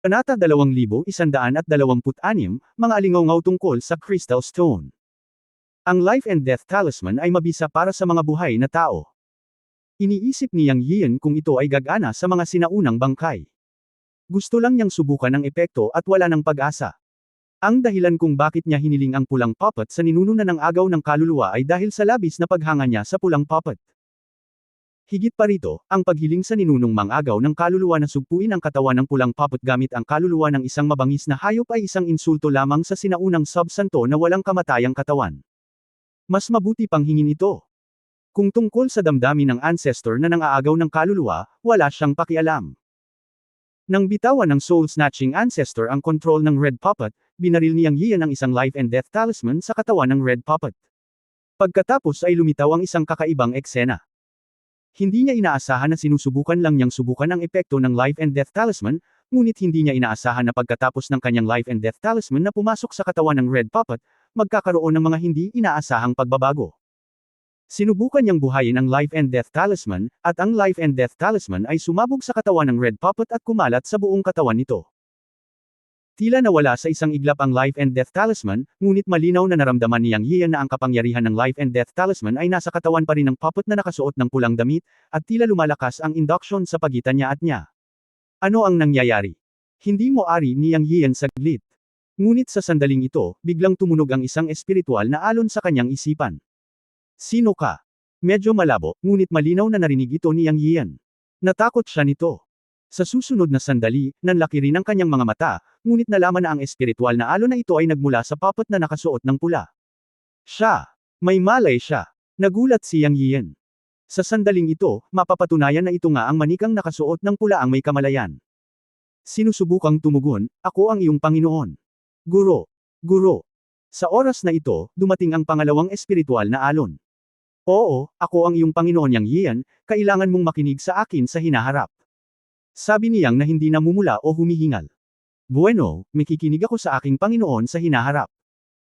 Panata 2126, mga alingaw tungkol sa Crystal Stone. Ang Life and Death Talisman ay mabisa para sa mga buhay na tao. Iniisip ni Yang Yian kung ito ay gagana sa mga sinaunang bangkay. Gusto lang niyang subukan ang epekto at wala ng pag-asa. Ang dahilan kung bakit niya hiniling ang pulang puppet sa ninuno ng agaw ng kaluluwa ay dahil sa labis na paghanga niya sa pulang puppet. Higit pa rito, ang paghiling sa ninunong mang-agaw ng kaluluwa na sugpuin ang katawan ng pulang puppet gamit ang kaluluwa ng isang mabangis na hayop ay isang insulto lamang sa sinaunang subsanto na walang kamatayang katawan. Mas mabuti pang hingin ito. Kung tungkol sa damdamin ng ancestor na nang-aagaw ng kaluluwa, wala siyang pakialam. Nang bitawan ng soul-snatching ancestor ang kontrol ng Red Puppet, binaril ni Yang Yian ang isang life and death talisman sa katawan ng Red Puppet. Pagkatapos ay lumitaw ang isang kakaibang eksena. Hindi niya inaasahan na sinusubukan lang niyang subukan ang epekto ng Life and Death Talisman, ngunit hindi niya inaasahan na pagkatapos ng kanyang Life and Death Talisman na pumasok sa katawan ng Red Puppet, magkakaroon ng mga hindi inaasahang pagbabago. Sinubukan niyang buhayin ang Life and Death Talisman, at ang Life and Death Talisman ay sumabog sa katawan ng Red Puppet at kumalat sa buong katawan nito. Tila nawala sa isang iglap ang Life and Death Talisman, ngunit malinaw na naramdaman ni Yang Yian na ang kapangyarihan ng Life and Death Talisman ay nasa katawan pa rin ng puppet na nakasuot ng pulang damit, at tila lumalakas ang induction sa pagitan niya at niya. Ano ang nangyayari? Hindi mo ari ni Yang Yian saglit. Ngunit sa sandaling ito, biglang tumunog ang isang espiritual na alon sa kanyang isipan. Sino ka? Medyo malabo, ngunit malinaw na narinig ito ni Yang Yian. Natakot siya nito. Sa susunod na sandali, nanlaki rin ang kanyang mga mata, ngunit nalaman na ang espiritual na alon na ito ay nagmula sa puppet na nakasuot ng pula. Siya! May malay siya! Nagulat si Yang Yian. Sa sandaling ito, mapapatunayan na ito nga ang manikang nakasuot ng pula ang may kamalayan. Sinusubukang tumugon, ako ang iyong Panginoon. Guro! Guro! Sa oras na ito, dumating ang pangalawang espiritual na alon. Oo, ako ang iyong Panginoon Yang Yian, kailangan mong makinig sa akin sa hinaharap. Sabi ni Yang na hindi namumula o humihingal. Bueno, makikinig ako sa aking Panginoon sa hinaharap.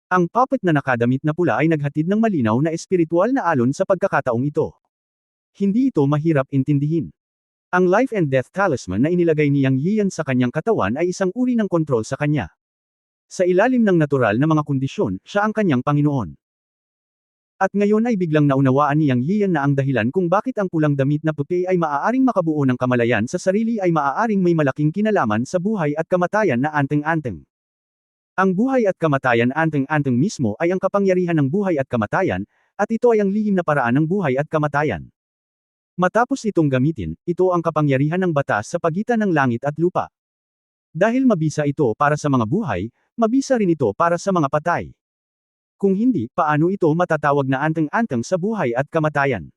Ang puppet na nakadamit na pula ay naghatid ng malinaw na espiritual na alon sa pagkakataong ito. Hindi ito mahirap intindihin. Ang Life and Death Talisman na inilagay ni Yang Yian sa kanyang katawan ay isang uri ng kontrol sa kanya. Sa ilalim ng natural na mga kondisyon, siya ang kanyang Panginoon. At ngayon ay biglang naunawaan ni Yang Yian na ang dahilan kung bakit ang pulang damit na puti ay maaaring makabuo ng kamalayan sa sarili ay maaaring may malaking kinalaman sa buhay at kamatayan na anteng-anteng. Ang buhay at kamatayan anteng-anteng mismo ay ang kapangyarihan ng buhay at kamatayan, at ito ay ang lihim na paraan ng buhay at kamatayan. Matapos itong gamitin, ito ang kapangyarihan ng batas sa pagitan ng langit at lupa. Dahil mabisa ito para sa mga buhay, mabisa rin ito para sa mga patay. Kung hindi, paano ito matatawag na anteng-anteng sa buhay at kamatayan?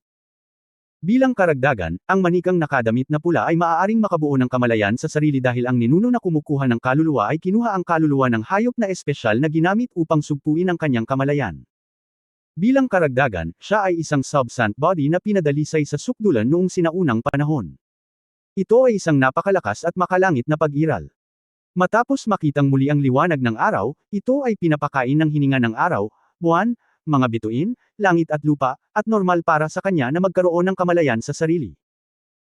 Bilang karagdagan, ang manikang nakadamit na pula ay maaaring makabuo ng kamalayan sa sarili dahil ang ninuno na kumukuha ng kaluluwa ay kinuha ang kaluluwa ng hayop na espesyal na ginamit upang sugpuin ang kanyang kamalayan. Bilang karagdagan, siya ay isang substant body na pinadalisay sa sukdulan noong sinaunang panahon. Ito ay isang napakalakas at makalangit na pag-iral. Matapos makitang muli ang liwanag ng araw, ito ay pinapakain ng hininga ng araw, buwan, mga bituin, langit at lupa, at normal para sa kanya na magkaroon ng kamalayan sa sarili.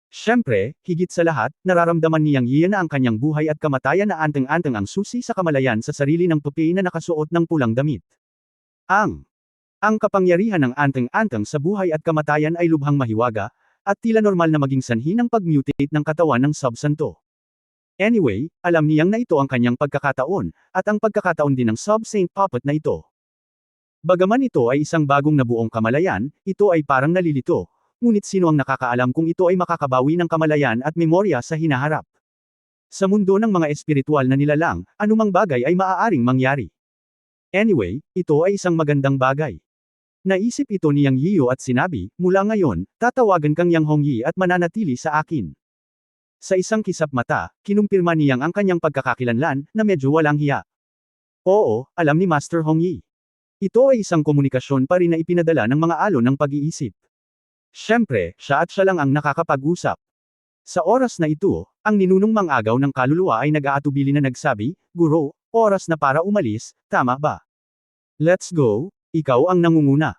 Siyempre, higit sa lahat, nararamdaman ni Yang Yian na ang kanyang buhay at kamatayan na anteng-anteng ang susi sa kamalayan sa sarili ng puti na nakasuot ng pulang damit. Ang kapangyarihan ng anteng-anteng sa buhay at kamatayan ay lubhang mahiwaga, at tila normal na maging sanhi ng pag-mutate ng katawan ng subsanto. Anyway, alam niyang na ito ang kanyang pagkakataon, at ang pagkakataon din ng sub-saint puppet na ito. Bagaman ito ay isang bagong nabuong kamalayan, ito ay parang nalilito, ngunit sino ang nakakaalam kung ito ay makakabawi ng kamalayan at memorya sa hinaharap? Sa mundo ng mga espiritual na nilalang, anumang bagay ay maaaring mangyari. Anyway, ito ay isang magandang bagay. Naisip ito ni Yang Yiyo at sinabi, mula ngayon, tatawagan kang Yang Hongyi at mananatili sa akin. Sa isang kisap mata, kinumpirma ni Yang ang kanyang pagkakakilanlan, na medyo walang hiya. Oo, alam ni Master Hongyi. Ito ay isang komunikasyon pa rin na ipinadala ng mga alon ng pag-iisip. Siyempre, siya at siya lang ang nakakapag-usap. Sa oras na ito, ang ninunong mang-agaw ng kaluluwa ay nag-aatubili na nagsabi, Guro, oras na para umalis, tama ba? Let's go, ikaw ang nangunguna.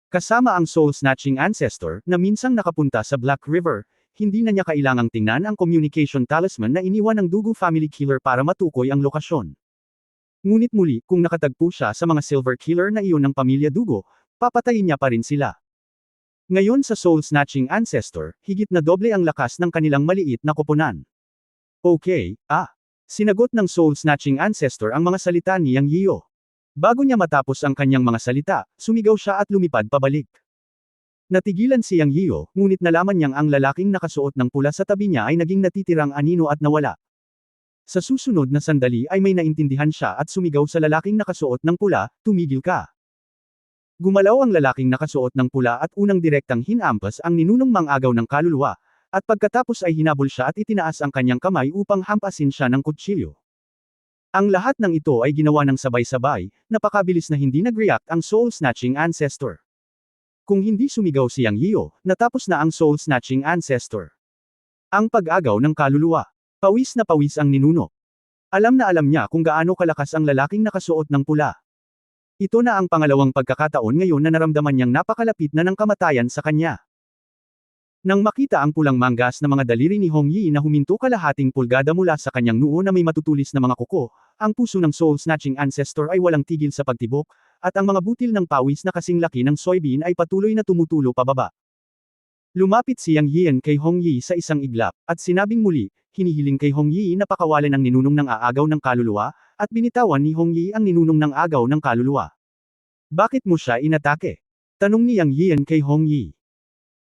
Kasama ang soul-snatching ancestor, na minsang nakapunta sa Black River, hindi na niya kailangang tingnan ang communication talisman na iniwan ng Dugu family killer para matukoy ang lokasyon. Ngunit muli, kung nakatagpo siya sa mga silver killer na iyon ng pamilya Dugu, papatayin niya pa rin sila. Ngayon sa soul-snatching ancestor, higit na doble ang lakas ng kanilang maliit na koponan. Okay, sinagot ng soul-snatching ancestor ang mga salita ni Yang Yio. Bago niya matapos ang kanyang mga salita, sumigaw siya at lumipad pabalik. Natigilan si Yang Yio, ngunit nalaman niyang ang lalaking nakasuot ng pula sa tabi niya ay naging natitirang anino at nawala. Sa susunod na sandali ay may naintindihan siya at sumigaw sa lalaking nakasuot ng pula, "Tumigil ka!" Gumalaw ang lalaking nakasuot ng pula at unang direktang hinampas ang ninunong mang-agaw ng kaluluwa, at pagkatapos ay hinabol siya at itinaas ang kanyang kamay upang hampasin siya ng kutsilyo. Ang lahat ng ito ay ginawa ng sabay-sabay, napakabilis na hindi nag-react ang soul-snatching ancestor. Kung hindi sumigaw si Yang Yio, natapos na ang soul-snatching ancestor. Ang pag-agaw ng kaluluwa. Pawis na pawis ang ninuno. Alam na alam niya kung gaano kalakas ang lalaking nakasuot ng pula. Ito na ang pangalawang pagkakataon ngayon na naramdaman niyang napakalapit na ng kamatayan sa kanya. Nang makita ang pulang manggas na mga daliri ni Hong Yi na huminto kalahating pulgada mula sa kanyang noo na may matutulis na mga kuko, ang puso ng soul-snatching ancestor ay walang tigil sa pagtibok, at ang mga butil ng pawis na kasing laki ng soybean ay patuloy na tumutulo pababa. Lumapit si Yang Yian kay Hong Yi sa isang iglap, at sinabing muli, hinihiling kay Hong Yi na pakawalan ang ninunong ng aagaw ng kaluluwa, at binitawan ni Hong Yi ang ninunong ng agaw ng kaluluwa. Bakit mo siya inatake? Tanong ni Yang Yian kay Hong Yi.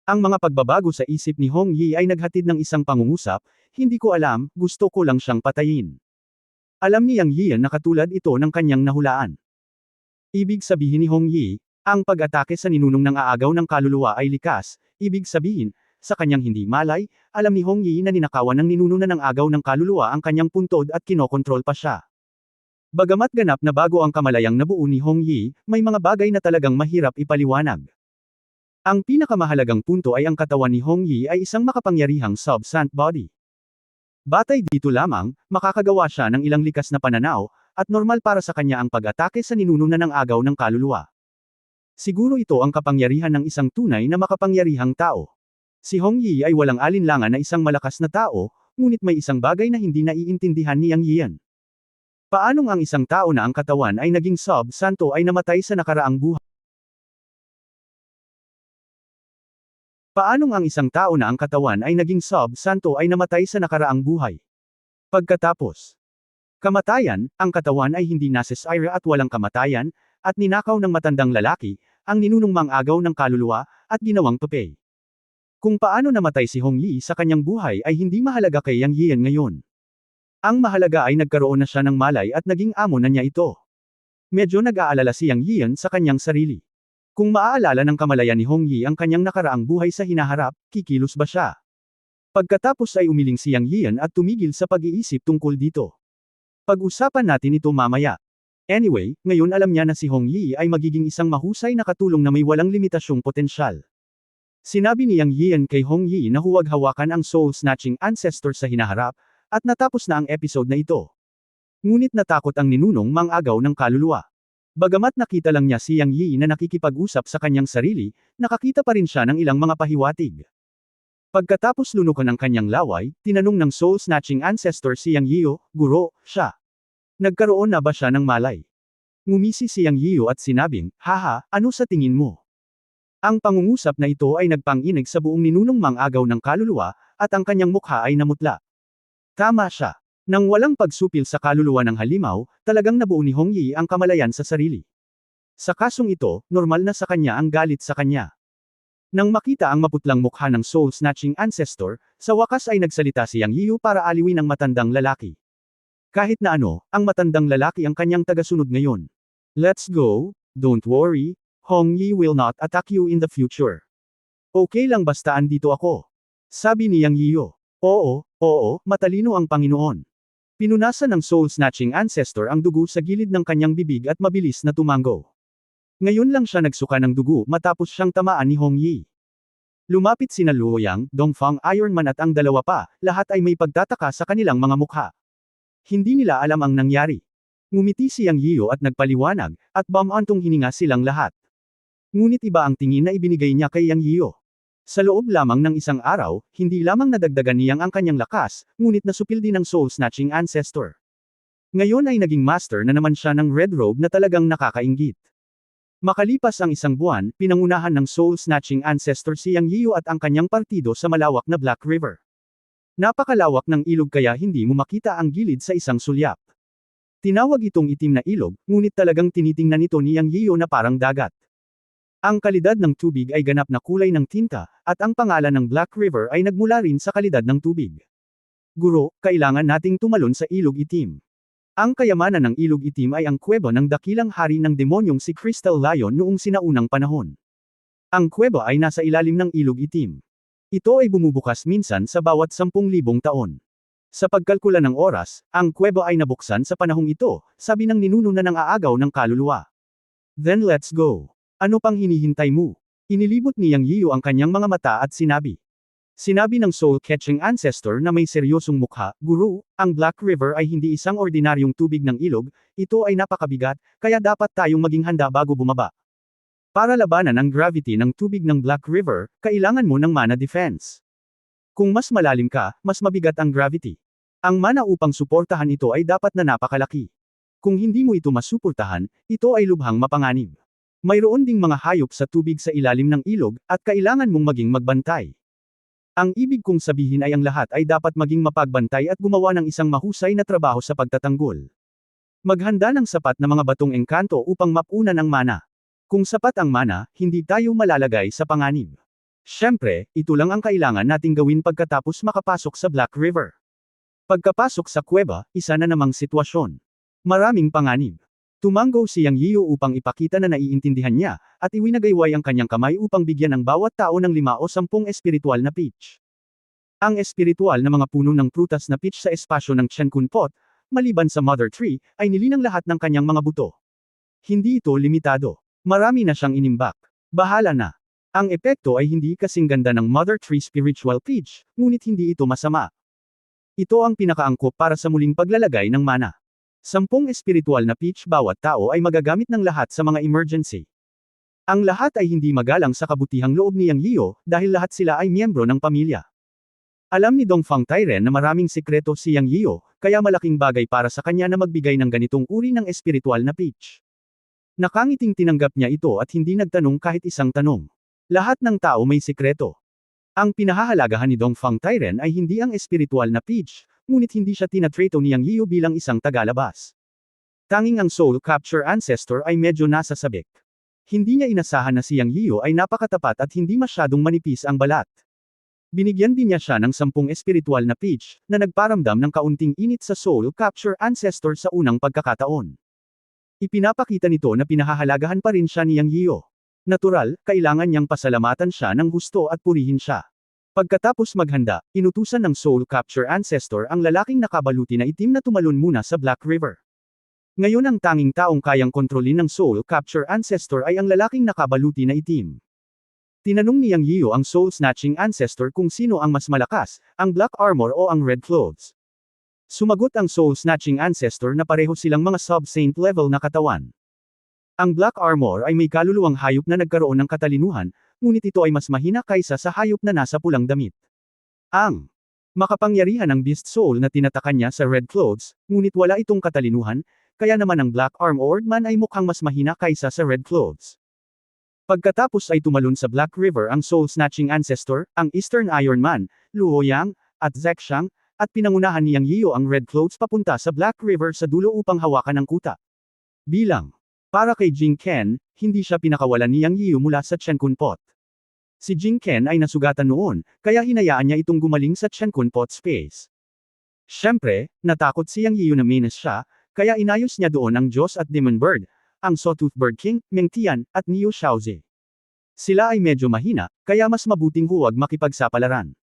Ang mga pagbabago sa isip ni Hong Yi ay naghatid ng isang pangungusap, hindi ko alam, gusto ko lang siyang patayin. Alam ni Yang Yian na katulad ito ng kanyang nahulaan. Ibig sabihin ni Hong Yi, ang pag-atake sa ninunong ng aagaw ng kaluluwa ay likas, ibig sabihin, sa kanyang hindi malay, alam ni Hong Yi na ninakawan ng ninuno na ng agaw ng kaluluwa ang kanyang puntod at kinokontrol pa siya. Bagamat ganap na bago ang kamalayang nabuo ni Hong Yi, may mga bagay na talagang mahirap ipaliwanag. Ang pinakamahalagang punto ay ang katawan ni Hong Yi ay isang makapangyarihang sub-sant body. Batay dito lamang, makakagawa siya ng ilang likas na pananaw, at normal para sa kanya ang pag-atake sa ninuno na ng agaw ng kaluluwa. Siguro ito ang kapangyarihan ng isang tunay na makapangyarihang tao. Si Hong Yi ay walang alinlangan na isang malakas na tao, ngunit may isang bagay na hindi naiintindihan ni Yang Yian. Paanong ang isang tao na ang katawan ay naging sub-santo ay namatay sa nakaraang buhay? Paanong ang isang tao na ang katawan ay naging sub-santo ay namatay sa nakaraang buhay? Pagkatapos kamatayan, ang katawan ay hindi nasesire at walang kamatayan, at ninakaw ng matandang lalaki, ang ninunong mang-agaw ng kaluluwa, at ginawang papel. Kung paano namatay si Hong Yi sa kanyang buhay ay hindi mahalaga kay Yang Yian ngayon. Ang mahalaga ay nagkaroon na siya ng malay at naging amo na niya ito. Medyo nag-aalala si Yang Yian sa kanyang sarili. Kung maaalala ng kamalayan ni Hong Yi ang kanyang nakaraang buhay sa hinaharap, kikilos ba siya? Pagkatapos ay umiling si Yang Yian at tumigil sa pag-iisip tungkol dito. Pag-usapan natin ito mamaya. Anyway, ngayon alam niya na si Hong Yi ay magiging isang mahusay na katulong na may walang limitasyong potensyal. Sinabi ni Yang Yian kay Hong Yi na huwag hawakan ang soul-snatching ancestor sa hinaharap, at natapos na ang episode na ito. Ngunit natakot ang ninunong mang-agaw ng kaluluwa. Bagamat nakita lang niya si Yang Yi na nakikipag-usap sa kanyang sarili, nakakita pa rin siya ng ilang mga pahiwatig. Pagkatapos lunukan ang kanyang laway, tinanong ng soul-snatching ancestor si Yang Yio, "Guro, siya. Nagkaroon na ba siya ng malay?" Ngumisi si Yang Yio at sinabing, "Haha, ano sa tingin mo?" Ang pangungusap na ito ay nagpang-inig sa buong ninunong mang-agaw ng kaluluwa, at ang kanyang mukha ay namutla. Tama siya. Nang walang pagsupil sa kaluluwa ng halimaw, talagang nabuo ni Hong Yi ang kamalayan sa sarili. Sa kasong ito, normal na sa kanya ang galit sa kanya. Nang makita ang maputlang mukha ng soul-snatching ancestor, sa wakas ay nagsalita si Yang Yiu para aliwin ang matandang lalaki. Kahit na ano, ang matandang lalaki ang kanyang tagasunod ngayon. "Let's go, don't worry, Hong Yi will not attack you in the future. Okay lang basta andito ako." Sabi ni Yang Yiu. Oo, matalino ang Panginoon. Pinunasan ng soul-snatching ancestor ang dugo sa gilid ng kanyang bibig at mabilis na tumango. Ngayon lang siya nagsuka ng dugo matapos siyang tamaan ni Hong Yi. Lumapit sina Luo Yang, Dongfang Iron Man at ang dalawa pa, lahat ay may pagtataka sa kanilang mga mukha. Hindi nila alam ang nangyari. Ngumiti si Yang Yiu at nagpaliwanag, at bumantong hininga silang lahat. Ngunit iba ang tingin na ibinigay niya kay Yang Yiu. Sa loob lamang ng isang araw, hindi lamang nadagdagan niyang ang kanyang lakas, ngunit nasupil din ng soul-snatching ancestor. Ngayon ay naging master na naman siya ng red robe na talagang nakakainggit. Makalipas ang isang buwan, pinangunahan ng soul-snatching ancestor si Yang Yiyu at ang kanyang partido sa malawak na Black River. Napakalawak ng ilog kaya hindi mo makita ang gilid sa isang sulyap. Tinawag itong itim na ilog, ngunit talagang tinitingnan ito ni Yang Yiyu na parang dagat. Ang kalidad ng tubig ay ganap na kulay ng tinta, at ang pangalan ng Black River ay nagmula rin sa kalidad ng tubig. Guro, kailangan nating tumalon sa ilog itim. Ang kayamanan ng ilog itim ay ang kuweba ng dakilang hari ng demonyong si Crystal Lion noong sinaunang panahon. Ang kuweba ay nasa ilalim ng ilog itim. Ito ay bumubukas minsan sa bawat 10,000 taon. Sa pagkalkula ng oras, ang kuweba ay nabuksan sa panahong ito, sabi ng ninuno na nang-aagaw ng kaluluwa. Then let's go. Ano pang hinihintay mo? Inilibot ni Yang Yiyu ang kanyang mga mata at sinabi. Sinabi ng soul-catching ancestor na may seryosong mukha, Guru, ang Black River ay hindi isang ordinaryong tubig ng ilog, ito ay napakabigat, kaya dapat tayong maging handa bago bumaba. Para labanan ang gravity ng tubig ng Black River, kailangan mo ng mana defense. Kung mas malalim ka, mas mabigat ang gravity. Ang mana upang suportahan ito ay dapat na napakalaki. Kung hindi mo ito masuportahan, ito ay lubhang mapanganib. Mayroon ding mga hayop sa tubig sa ilalim ng ilog, at kailangan mong maging magbantay. Ang ibig kong sabihin ay ang lahat ay dapat maging mapagbantay at gumawa ng isang mahusay na trabaho sa pagtatanggol. Maghanda ng sapat na mga batong engkanto upang mapunan ang mana. Kung sapat ang mana, hindi tayo malalagay sa panganib. Siyempre, ito lang ang kailangan nating gawin pagkatapos makapasok sa Black River. Pagkapasok sa kuweba, isa na namang sitwasyon. Maraming panganib. Tumango si Yang Yiyu upang ipakita na naiintindihan niya, at iwinagayway ang kanyang kamay upang bigyan ang bawat tao ng 5 o 10 espiritual na peach. Ang espiritual na mga puno ng prutas na peach sa espasyo ng Chenkun Pot, maliban sa Mother Tree, ay nilinang lahat ng kanyang mga buto. Hindi ito limitado. Marami na siyang inimbak. Bahala na. Ang epekto ay hindi kasing ganda ng Mother Tree Spiritual Peach, ngunit hindi ito masama. Ito ang pinakaangkop para sa muling paglalagay ng mana. 10 espiritual na peach bawat tao ay magagamit ng lahat sa mga emergency. Ang lahat ay hindi magalang sa kabutihang loob ni Yang Yiyu, dahil lahat sila ay miyembro ng pamilya. Alam ni Dongfang Tairen na maraming sikreto si Yang Yiyu, kaya malaking bagay para sa kanya na magbigay ng ganitong uri ng espiritual na peach. Nakangiting tinanggap niya ito at hindi nagtanong kahit isang tanong. Lahat ng tao may sikreto. Ang pinahahalagahan ni Dongfang Tairen ay hindi ang espiritual na peach, ngunit hindi siya tinatrato ni Yang Yiyu bilang isang tagalabas. Tanging ang soul capture ancestor ay medyo nasa sabik. Hindi niya inasahan na si Yang Yiyu ay napakatapat at hindi masyadong manipis ang balat. Binigyan din niya siya ng 10 espiritual na peach, na nagparamdam ng kaunting init sa soul capture ancestor sa unang pagkakataon. Ipinapakita nito na pinahahalagahan pa rin siya ni Yang Yiyu. Natural, kailangan niyang pasalamatan siya ng husto at purihin siya. Pagkatapos maghanda, inutusan ng soul capture ancestor ang lalaking nakabaluti na itim na tumalon muna sa Black River. Ngayon ang tanging taong kayang kontrolin ng soul capture ancestor ay ang lalaking nakabaluti na itim. Tinanong ni Yang Yiyu ang soul-snatching ancestor kung sino ang mas malakas, ang black armor o ang red clothes. Sumagot ang soul-snatching ancestor na pareho silang mga sub-saint level na katawan. Ang black armor ay may kaluluwang hayop na nagkaroon ng katalinuhan, ngunit ito ay mas mahina kaysa sa hayop na nasa pulang damit. Ang makapangyarihan ng beast soul na tinatakan niya sa red clothes, ngunit wala itong katalinuhan, kaya naman ang black armored man ay mukhang mas mahina kaysa sa red clothes. Pagkatapos ay tumalon sa Black River ang soul-snatching ancestor, ang Eastern Iron Man, Luo Yang, at Zek Xiang, at pinangunahan ni Yang Yiyu ang red clothes papunta sa Black River sa dulo upang hawakan ang kuta. Bilang para kay Jing Ken, hindi siya pinakawalan ni Yang Yiyu mula sa Chenkun Pot. Si Jing Ken ay nasugatan noon, kaya hinayaan niya itong gumaling sa Chenkun Pot space. Siyempre, natakot si Yang Yiyu na menace siya, kaya inayos niya doon ang Diyos at Demon Bird, ang Sawtooth Bird King, Meng Tian, at Niu Xiaozi. Sila ay medyo mahina, kaya mas mabuting huwag makipagsapalaran.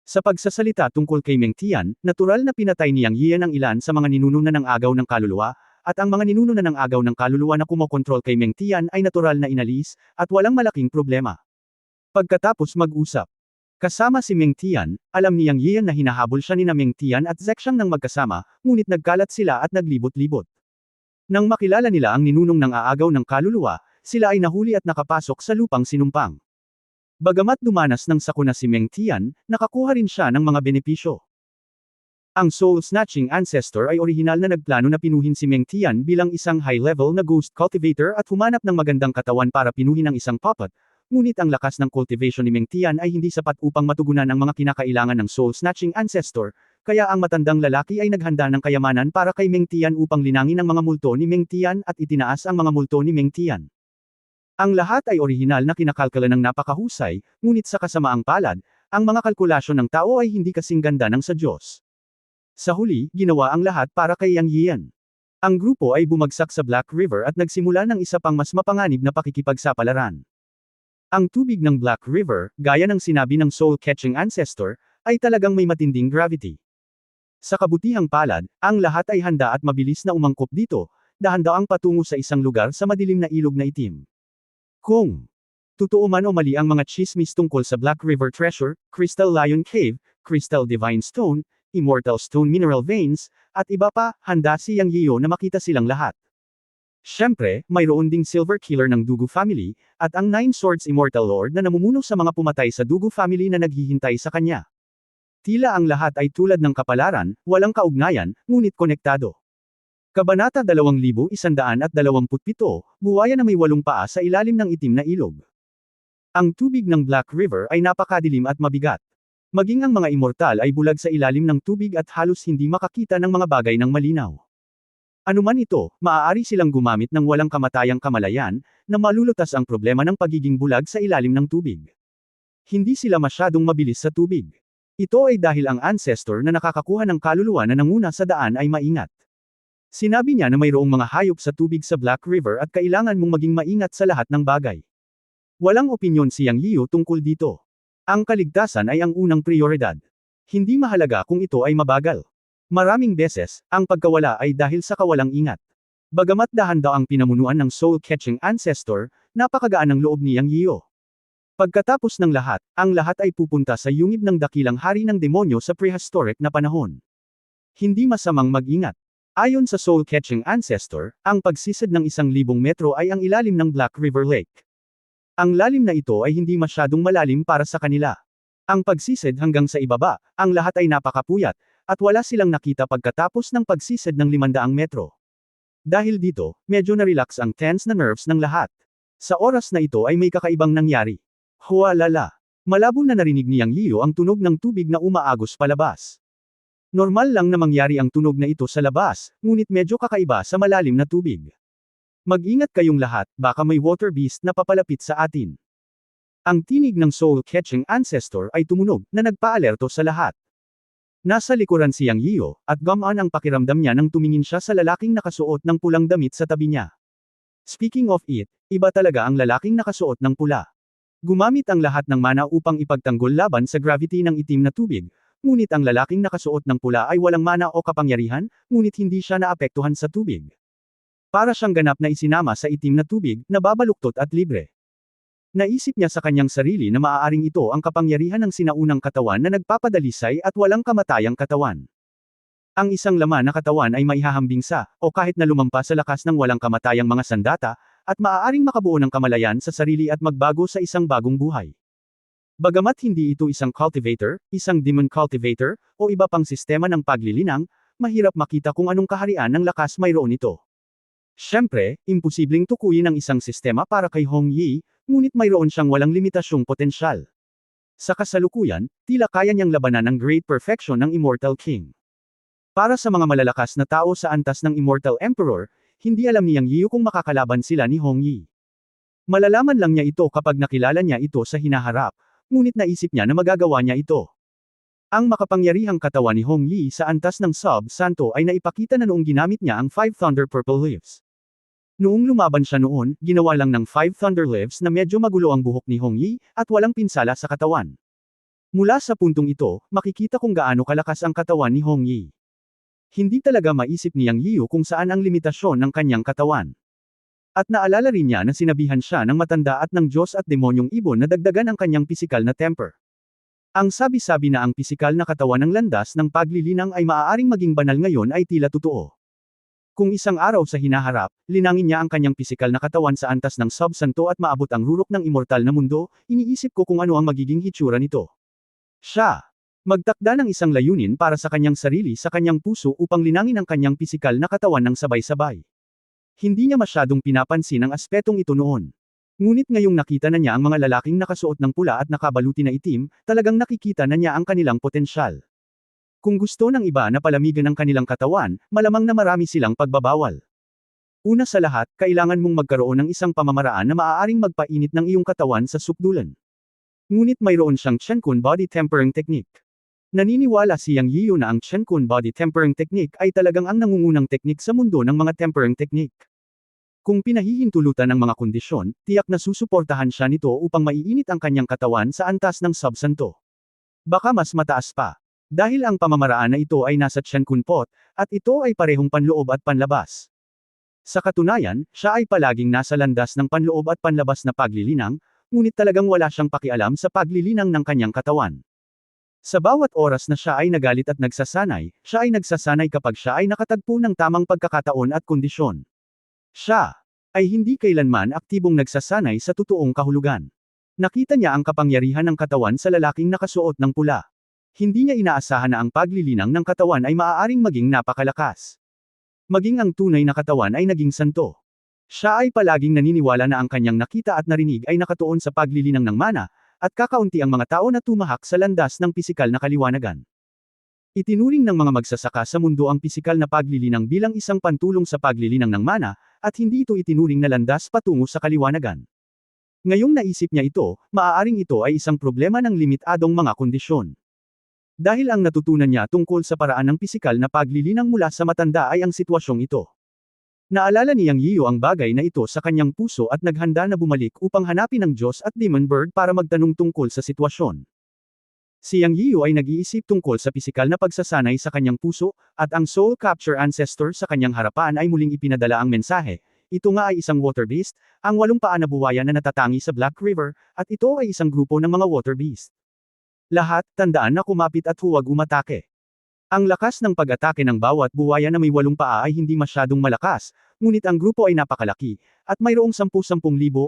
Sa pagsasalita tungkol kay Meng Tian, natural na pinatay ni Yang Yiyan ang ilan sa mga ninuno na ng agaw ng kaluluwa, at ang mga ninuno na ng agaw ng kaluluwa na kumokontrol kay Meng Tian ay natural na inalis, at walang malaking problema. Pagkatapos mag-usap, kasama si Meng Tian, alam ni Yang Yiyan na hinahabol siya ni na Meng Tian at Zek Xiang ng magkasama, ngunit nagkalat sila at naglibot-libot. Nang makilala nila ang ninunong ng aagaw ng kaluluwa, sila ay nahuli at nakapasok sa lupang sinumpang. Bagamat dumanas ng sakuna si Meng Tian, nakakuha rin siya ng mga benepisyo. Ang soul-snatching ancestor ay orihinal na nagplano na pinuhin si Meng Tian bilang isang high-level na ghost cultivator at humanap ng magandang katawan para pinuhin ang isang puppet, ngunit ang lakas ng cultivation ni Meng Tian ay hindi sapat upang matugunan ang mga kinakailangan ng soul-snatching ancestor, kaya ang matandang lalaki ay naghanda ng kayamanan para kay Meng Tian upang linangin ang mga multo ni Meng Tian at itinaas ang mga multo ni Meng Tian. Ang lahat ay orihinal na kinakalkala ng napakahusay, ngunit sa kasamaang palad, ang mga kalkulasyon ng tao ay hindi kasing ganda ng sa Diyos. Sa huli, ginawa ang lahat para kay Yang Yian. Ang grupo ay bumagsak sa Black River at nagsimula ng isa pang mas mapanganib na pakikipagsapalaran. Ang tubig ng Black River, gaya ng sinabi ng soul-catching ancestor, ay talagang may matinding gravity. Sa kabutihang palad, ang lahat ay handa at mabilis na umangkop dito, dahan-daang patungo sa isang lugar sa madilim na ilog na itim. Kung totoo man o mali ang mga chismis tungkol sa Black River Treasure, Crystal Lion Cave, Crystal Divine Stone, Immortal Stone Mineral Veins, at iba pa, handa si Yang Yiyo na makita silang lahat. Siyempre, mayroon ding Silver Killer ng Dugu Family, at ang Nine Swords Immortal Lord na namumuno sa mga pumatay sa Dugu Family na naghihintay sa kanya. Tila ang lahat ay tulad ng kapalaran, walang kaugnayan, ngunit konektado. Kabanata 2127, buhaya na may 8 paa sa ilalim ng itim na ilog. Ang tubig ng Black River ay napakadilim at mabigat. Maging ang mga immortal ay bulag sa ilalim ng tubig at halos hindi makakita ng mga bagay ng malinaw. Anuman ito, maaari silang gumamit ng walang kamatayang kamalayan, na malulutas ang problema ng pagiging bulag sa ilalim ng tubig. Hindi sila masyadong mabilis sa tubig. Ito ay dahil ang ancestor na nakakakuha ng kaluluwa na nanguna sa daan ay maingat. Sinabi niya na mayroong mga hayop sa tubig sa Black River at kailangan mong maging maingat sa lahat ng bagay. Walang opinyon si Yang Yiyo tungkol dito. Ang kaligtasan ay ang unang prioridad. Hindi mahalaga kung ito ay mabagal. Maraming beses, ang pagkawala ay dahil sa kawalang ingat. Bagamat dahan-daw ang pinamunuan ng soul-catching ancestor, napakagaan ng loob ni Yang Yiyo. Pagkatapos ng lahat, ang lahat ay pupunta sa yungib ng dakilang hari ng demonyo sa prehistoric na panahon. Hindi masamang mag-ingat. Ayon sa soul-catching ancestor, ang pagsisid ng 1,000 metro ay ang ilalim ng Black River Lake. Ang lalim na ito ay hindi masyadong malalim para sa kanila. Ang pagsisid hanggang sa ibaba, ang lahat ay napakapuyat, at wala silang nakita pagkatapos ng pagsisid ng 500 metro. Dahil dito, medyo na-relax ang tense na nerves ng lahat. Sa oras na ito ay may kakaibang nangyari. Hualala! Malabo na narinig ni Yang Yiyo ang tunog ng tubig na umaagos palabas. Normal lang na mangyari ang tunog na ito sa labas, ngunit medyo kakaiba sa malalim na tubig. Mag-ingat kayong lahat, baka may water beast na papalapit sa atin. Ang tinig ng soul-catching ancestor ay tumunog, na nagpaalerto sa lahat. Nasa likuran si Yang Yiyo, at gumaan ang pakiramdam niya nang tumingin siya sa lalaking nakasuot ng pulang damit sa tabi niya. Speaking of it, iba talaga ang lalaking nakasuot ng pula. Gumamit ang lahat ng mana upang ipagtanggol laban sa gravity ng itim na tubig, ngunit ang lalaking nakasuot ng pula ay walang mana o kapangyarihan, ngunit hindi siya naapektuhan sa tubig. Para siyang ganap na isinama sa itim na tubig, na babaluktot at libre. Naisip niya sa kanyang sarili na maaaring ito ang kapangyarihan ng sinaunang katawan na nagpapadalisay at walang kamatayang katawan. Ang isang laman na katawan ay maihahambing sa, o kahit na lumampas sa lakas ng walang kamatayang mga sandata, at maaaring makabuo ng kamalayan sa sarili at magbago sa isang bagong buhay. Bagamat hindi ito isang cultivator, isang demon cultivator, o iba pang sistema ng paglilinang, mahirap makita kung anong kaharian ng lakas mayroon ito. Siyempre, imposibleng tukuyin ang isang sistema para kay Hong Yi, ngunit mayroon siyang walang limitasyong potensyal. Sa kasalukuyan, tila kaya niyang labanan ang Great Perfection ng Immortal King. Para sa mga malalakas na tao sa antas ng Immortal Emperor, hindi alam ni Yang Yiyo kung makakalaban sila ni Hong Yi. Malalaman lang niya ito kapag nakilala niya ito sa hinaharap, ngunit naisip niya na magagawa niya ito. Ang makapangyarihang katawan ni Hong Yi sa antas ng Sub Santo ay naipakita na noong ginamit niya ang 5 Thunder Purple Leaves. Noong lumaban siya noon, ginawa lang ng 5 Thunder Leaves na medyo magulo ang buhok ni Hong Yi, at walang pinsala sa katawan. Mula sa puntong ito, makikita kung gaano kalakas ang katawan ni Hong Yi. Hindi talaga maisip ni Yang Yiyo kung saan ang limitasyon ng kanyang katawan. At naalala rin niya na sinabihan siya ng matanda at ng Diyos at demonyong ibon na dagdagan ang kanyang pisikal na temper. Ang sabi-sabi na ang pisikal na katawan ng landas ng paglilinang ay maaaring maging banal ngayon ay tila totoo. Kung isang araw sa hinaharap, linangin niya ang kanyang pisikal na katawan sa antas ng subsanto at maabot ang rurok ng immortal na mundo, iniisip ko kung ano ang magiging hitsura nito. Siya. Magtakda ng isang layunin para sa kanyang sarili sa kanyang puso upang linangin ang kanyang pisikal na katawan ng sabay-sabay. Hindi niya masyadong pinapansin ang aspetong ito noon. Ngunit ngayong nakita na niya ang mga lalaking nakasuot ng pula at nakabaluti na itim, talagang nakikita na niya ang kanilang potensyal. Kung gusto ng iba na palamigan ang kanilang katawan, malamang na marami silang pagbabawal. Una sa lahat, kailangan mong magkaroon ng isang pamamaraan na maaaring magpainit ng iyong katawan sa sukdulan. Ngunit mayroon siyang Chen-kun body tempering technique. Naniniwala si Yang Yiyu na ang Chen-kun body tempering technique ay talagang ang nangungunang teknik sa mundo ng mga tempering technique. Kung pinahihintulutan ng mga kondisyon, tiyak na susuportahan siya nito upang maiinit ang kanyang katawan sa antas ng subsanto. Baka mas mataas pa. Dahil ang pamamaraan na ito ay nasa Chen-kun pot, at ito ay parehong panloob at panlabas. Sa katunayan, siya ay palaging nasa landas ng panloob at panlabas na paglilinang, ngunit talagang wala siyang pakialam sa paglilinang ng kanyang katawan. Sa bawat oras na siya ay nagalit at nagsasanay, siya ay nagsasanay kapag siya ay nakatagpo ng tamang pagkakataon at kondisyon. Siya ay hindi kailanman aktibong nagsasanay sa totoong kahulugan. Nakita niya ang kapangyarihan ng katawan sa lalaking nakasuot ng pula. Hindi niya inaasahan na ang paglilinang ng katawan ay maaaring maging napakalakas. Maging ang tunay na katawan ay naging santo. Siya ay palaging naniniwala na ang kanyang nakita at narinig ay nakatuon sa paglilinang ng mana, at kakaunti ang mga tao na tumahak sa landas ng pisikal na kaliwanagan. Itinuring ng mga magsasaka sa mundo ang pisikal na paglilinang bilang isang pantulong sa paglilinang ng mana, at hindi ito itinuring na landas patungo sa kaliwanagan. Ngayong naisip niya ito, maaaring ito ay isang problema ng limitadong mga kondisyon. Dahil ang natutunan niya tungkol sa paraan ng pisikal na paglilinang mula sa matanda ay ang sitwasyong ito. Naalala ni Yang Yiyu ang bagay na ito sa kanyang puso at naghanda na bumalik upang hanapin ang Diyos at Demon Bird para magtanong tungkol sa sitwasyon. Si Yang Yiyu ay nag-iisip tungkol sa pisikal na pagsasanay sa kanyang puso, at ang Soul Capture Ancestor sa kanyang harapan ay muling ipinadala ang mensahe. Ito nga ay isang water beast, ang 8 paa na buwaya na natatangi sa Black River, at ito ay isang grupo ng mga water beast. Lahat, tandaan na kumapit at huwag umatake. Ang lakas ng pag-atake ng bawat buwaya na may 8 paa ay hindi masyadong malakas, ngunit ang grupo ay napakalaki, at mayroong 10,000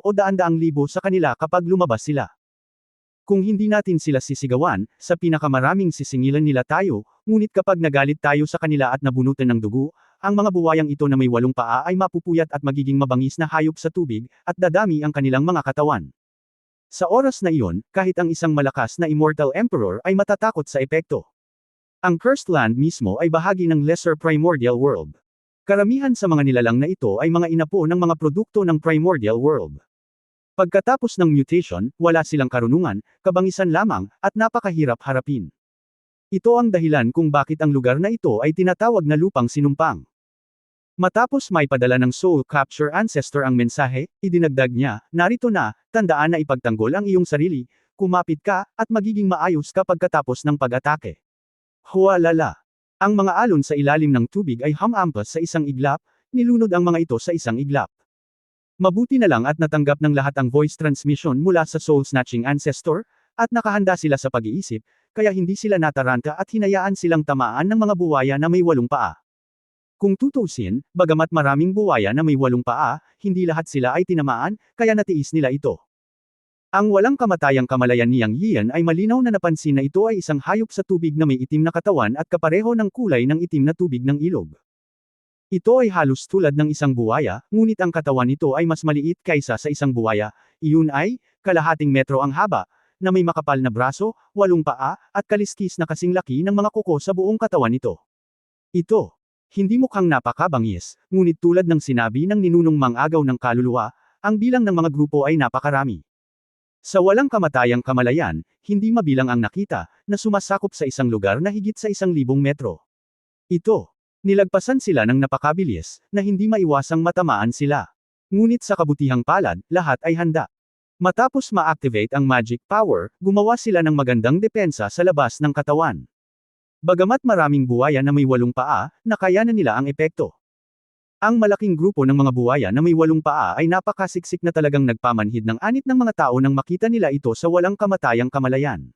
o 100,000 sa kanila kapag lumabas sila. Kung hindi natin sila sisigawan, sa pinakamaraming sisingilan nila tayo, ngunit kapag nagalit tayo sa kanila at nabunutan ng dugo, ang mga buwayang ito na may 8 paa ay mapupuyat at magiging mabangis na hayop sa tubig, at dadami ang kanilang mga katawan. Sa oras na iyon, kahit ang isang malakas na Immortal Emperor ay matatakot sa epekto. Ang Cursed Land mismo ay bahagi ng Lesser Primordial World. Karamihan sa mga nilalang na ito ay mga inapo ng mga produkto ng Primordial World. Pagkatapos ng mutation, wala silang karunungan, kabangisan lamang, at napakahirap harapin. Ito ang dahilan kung bakit ang lugar na ito ay tinatawag na lupang sinumpang. Matapos may padala ng Soul Capture Ancestor ang mensahe, idinagdag niya, narito na, tandaan na ipagtanggol ang iyong sarili, kumapit ka, at magiging maayos ka pagkatapos ng pag-atake. Hualala. Ang mga alon sa ilalim ng tubig ay humampas sa isang iglap, nilunod ang mga ito sa isang iglap. Mabuti na lang at natanggap ng lahat ang voice transmission mula sa Soul Snatching Ancestor, at nakahanda sila sa pag-iisip, kaya hindi sila nataranta at hinayaan silang tamaan ng mga buwaya na may 8 paa. Kung tutuusin, bagamat maraming buwaya na may 8 paa, hindi lahat sila ay tinamaan, kaya natiis nila ito. Ang walang kamatayang kamalayan ni Yang Yiyan ay malinaw na napansin na ito ay isang hayop sa tubig na may itim na katawan at kapareho ng kulay ng itim na tubig ng ilog. Ito ay halos tulad ng isang buwaya, ngunit ang katawan nito ay mas maliit kaysa sa isang buwaya, iyon ay, kalahating metro ang haba, na may makapal na braso, 8 paa, at kaliskis na kasing laki ng mga kuko sa buong katawan nito. Ito. Hindi mukhang napakabangis, ngunit tulad ng sinabi ng ninunong mang-agaw ng kaluluwa, ang bilang ng mga grupo ay napakarami. Sa walang kamatayang kamalayan, hindi mabilang ang nakita, na sumasakop sa isang lugar na higit sa 1,000 metro. Ito. Nilagpasan sila ng napakabilis, na hindi maiwasang matamaan sila. Ngunit sa kabutihang palad, lahat ay handa. Matapos ma-activate ang magic power, gumawa sila ng magandang depensa sa labas ng katawan. Bagamat maraming buwaya na may 8 paa, nakayanan nila ang epekto. Ang malaking grupo ng mga buwaya na may 8 paa ay napakasiksik na talagang nagpamanhid ng anit ng mga tao nang makita nila ito sa walang kamatayang kamalayan.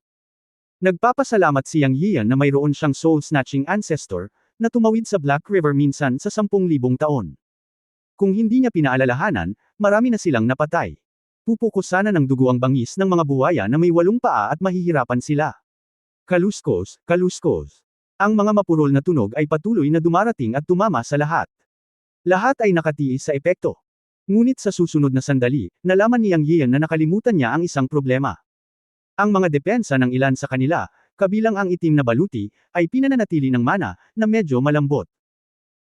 Nagpapasalamat si Yang Yiyan na mayroon siyang soul-snatching ancestor, na tumawid sa Black River minsan sa 10,000 taon. Kung hindi niya pinaalalahanan, marami na silang napatay. Pupuko sana ng dugo ang bangis ng mga buwaya na may 8 paa at mahihirapan sila. Kaluskos, kaluskos. Ang mga mapurol na tunog ay patuloy na dumarating at tumama sa lahat. Lahat ay nakatiis sa epekto. Ngunit sa susunod na sandali, nalaman ni Yang Yian na nakalimutan niya ang isang problema. Ang mga depensa ng ilan sa kanila, kabilang ang itim na baluti, ay pinananatili ng mana, na medyo malambot.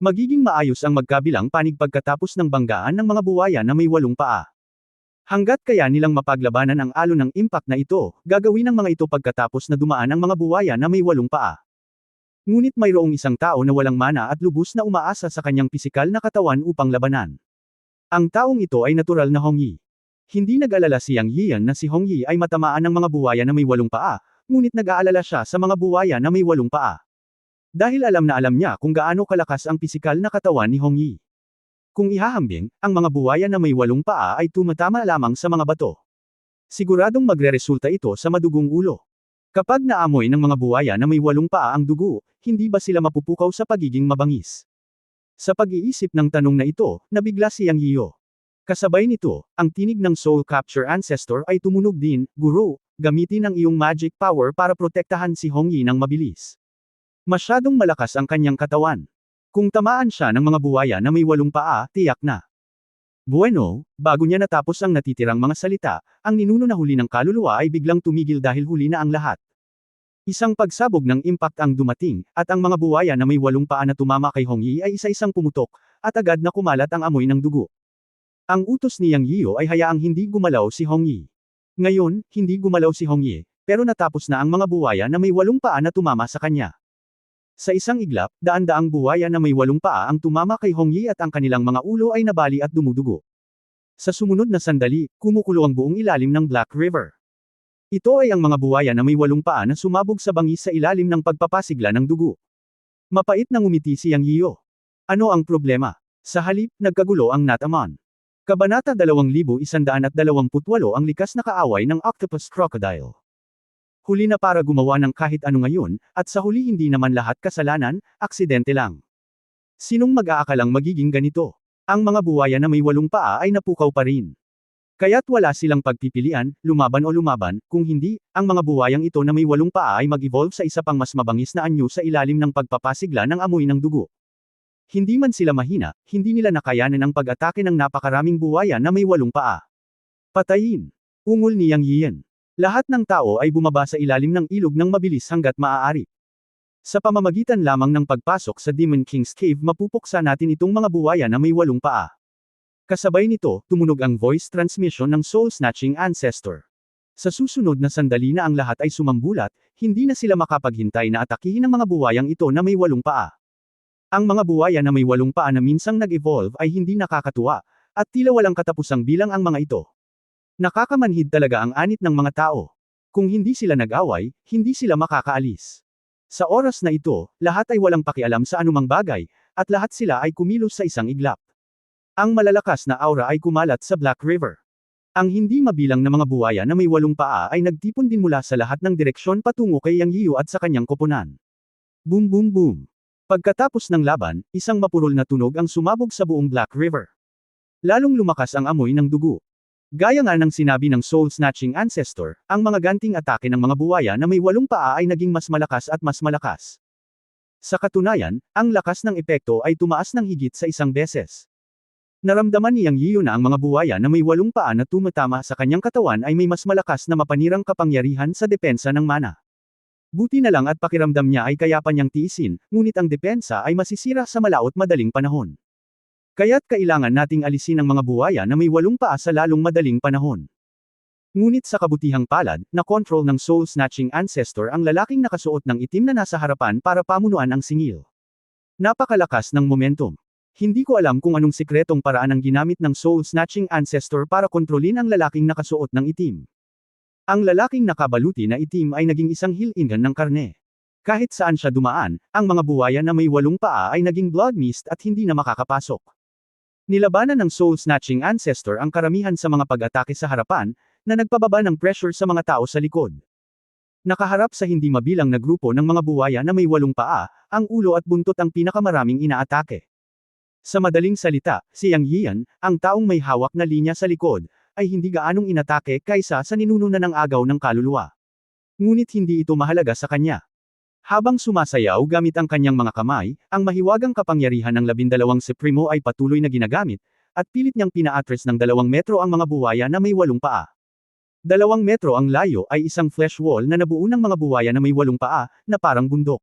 Magiging maayos ang magkabilang panig pagkatapos ng banggaan ng mga buwaya na may 8 paa. Hanggat kaya nilang mapaglabanan ang alon ng impact na ito, gagawin ng mga ito pagkatapos na dumaan ang mga buwaya na may 8 paa. Ngunit mayroong isang tao na walang mana at lubos na umaasa sa kanyang pisikal na katawan upang labanan. Ang taong ito ay natural na Hong Yi. Hindi nag-alala si Yang Yian na si Hong Yi ay matamaan ng mga buwaya na may 8 paa, ngunit nag-aalala siya sa mga buwaya na may 8 paa. Dahil alam na alam niya kung gaano kalakas ang pisikal na katawan ni Hong Yi. Kung ihahambing, ang mga buwaya na may 8 paa ay tumatama lamang sa mga bato. Siguradong magreresulta ito sa madugong ulo. Kapag naamoy ng mga buwaya na may 8 paa ang dugo, hindi ba sila mapupukaw sa pagiging mabangis? Sa pag-iisip ng tanong na ito, nabigla si Yang Yiyo. Kasabay nito, ang tinig ng Soul Capture Ancestor ay tumunog din, "Guro, gamitin ang iyong magic power para protektahan si Hong Yi ng mabilis." Masyadong malakas ang kanyang katawan. Kung tamaan siya ng mga buwaya na may 8 paa, tiyak na. Bueno, bago niya natapos ang natitirang mga salita, ang ninuno na huli ng kaluluwa ay biglang tumigil dahil huli na ang lahat. Isang pagsabog ng impact ang dumating, at ang mga buwaya na may 8 paa na tumama kay Hong Yi ay isa-isang pumutok, at agad na kumalat ang amoy ng dugo. Ang utos ni Yang Yiyo ay hayaang hindi gumalaw si Hong Yi. Ngayon, hindi gumalaw si Hong Yi, pero natapos na ang mga buwaya na may 8 paa na tumama sa kanya. Sa isang iglap, daan-daang buwaya na may 8 paa ang tumama kay Hong Yi at ang kanilang mga ulo ay nabali at dumudugo. Sa sumunod na sandali, kumukulo ang buong ilalim ng Black River. Ito ay ang mga buwaya na may 8 paa na sumabog sa bangis sa ilalim ng pagpapasigla ng dugo. Mapait na ngumiti si Yang Yiyo. Ano ang problema? Sa halip, nagkagulo ang Natamon. Kabanata 2128 ang likas na kaaway ng Octopus Crocodile. Huli na para gumawa ng kahit ano ngayon, at sa huli hindi naman lahat kasalanan, aksidente lang. Sinong mag-aakalang magiging ganito? Ang mga buwaya na may 8 paa ay napukaw pa rin. Kaya't wala silang pagpipilian, lumaban o lumaban, kung hindi, ang mga buwayang ito na may 8 paa ay mag-evolve sa isa pang mas mabangis na anyo sa ilalim ng pagpapasigla ng amoy ng dugo. Hindi man sila mahina, hindi nila nakayanan ang pag-atake ng napakaraming buwaya na may 8 paa. Patayin! Ungol ni Yang Yian. Lahat ng tao ay bumaba sa ilalim ng ilog ng mabilis hanggat maaari. Sa pamamagitan lamang ng pagpasok sa Demon King's Cave mapupuksa natin itong mga buwaya na may 8 paa. Kasabay nito, tumunog ang voice transmission ng Soul Snatching Ancestor. Sa susunod na sandali na ang lahat ay sumambulat, hindi na sila makapaghintay na atakihin ang mga buwayang ito na may 8 paa. Ang mga buwaya na may 8 paa na minsang nag-evolve ay hindi nakakatuwa, at tila walang katapusang bilang ang mga ito. Nakakamanhid talaga ang anit ng mga tao. Kung hindi sila nag-away, hindi sila makakaalis. Sa oras na ito, lahat ay walang pakialam sa anumang bagay, at lahat sila ay kumilos sa isang iglap. Ang malalakas na aura ay kumalat sa Black River. Ang hindi mabilang na mga buwaya na may 8 paa ay nagtipon din mula sa lahat ng direksyon patungo kay Yang Yiyo at sa kanyang koponan. Boom boom boom. Pagkatapos ng laban, isang mapurol na tunog ang sumabog sa buong Black River. Lalong lumakas ang amoy ng dugo. Gaya nga ng sinabi ng Soul Snatching Ancestor, ang mga ganting atake ng mga buwaya na may 8 paa ay naging mas malakas at mas malakas. Sa katunayan, ang lakas ng epekto ay tumaas ng higit sa 1 beses. Naramdaman ni Yang Yiyo na ang mga buwaya na may 8 paa na tumatama sa kanyang katawan ay may mas malakas na mapanirang kapangyarihan sa depensa ng mana. Buti na lang at pakiramdam niya ay kaya pa niyang tiisin, ngunit ang depensa ay masisira sa malaot madaling panahon. Kaya't kailangan nating alisin ang mga buwaya na may 8 paa sa lalong madaling panahon. Ngunit sa kabutihang palad, na-control ng Soul Snatching Ancestor ang lalaking nakasuot ng itim na nasa harapan para pamunuan ang singil. Napakalakas ng momentum. Hindi ko alam kung anong sikretong paraan ang ginamit ng Soul Snatching Ancestor para kontrolin ang lalaking nakasuot ng itim. Ang lalaking nakabaluti na itim ay naging isang hilingan ng karne. Kahit saan siya dumaan, ang mga buwaya na may 8 paa ay naging blood mist at hindi na makakapasok. Nilabanan ng Soul Snatching Ancestor ang karamihan sa mga pag-atake sa harapan, na nagpababa ng pressure sa mga tao sa likod. Nakaharap sa hindi mabilang na grupo ng mga buwaya na may 8 paa, ang ulo at buntot ang pinakamaraming inaatake. Sa madaling salita, si Yang Yian, ang taong may hawak na linya sa likod, ay hindi gaanong inatake kaysa sa ninuno ng agaw ng kaluluwa. Ngunit hindi ito mahalaga sa kanya. Habang sumasayaw gamit ang kanyang mga kamay, ang mahiwagang kapangyarihan ng 12 Supremo ay patuloy na ginagamit, at pilit niyang pina-atras ng 2 metro ang mga buwaya na may 8 paa. 2 metro ang layo ay isang flesh wall na nabuo ng mga buwaya na may 8 paa, na parang bundok.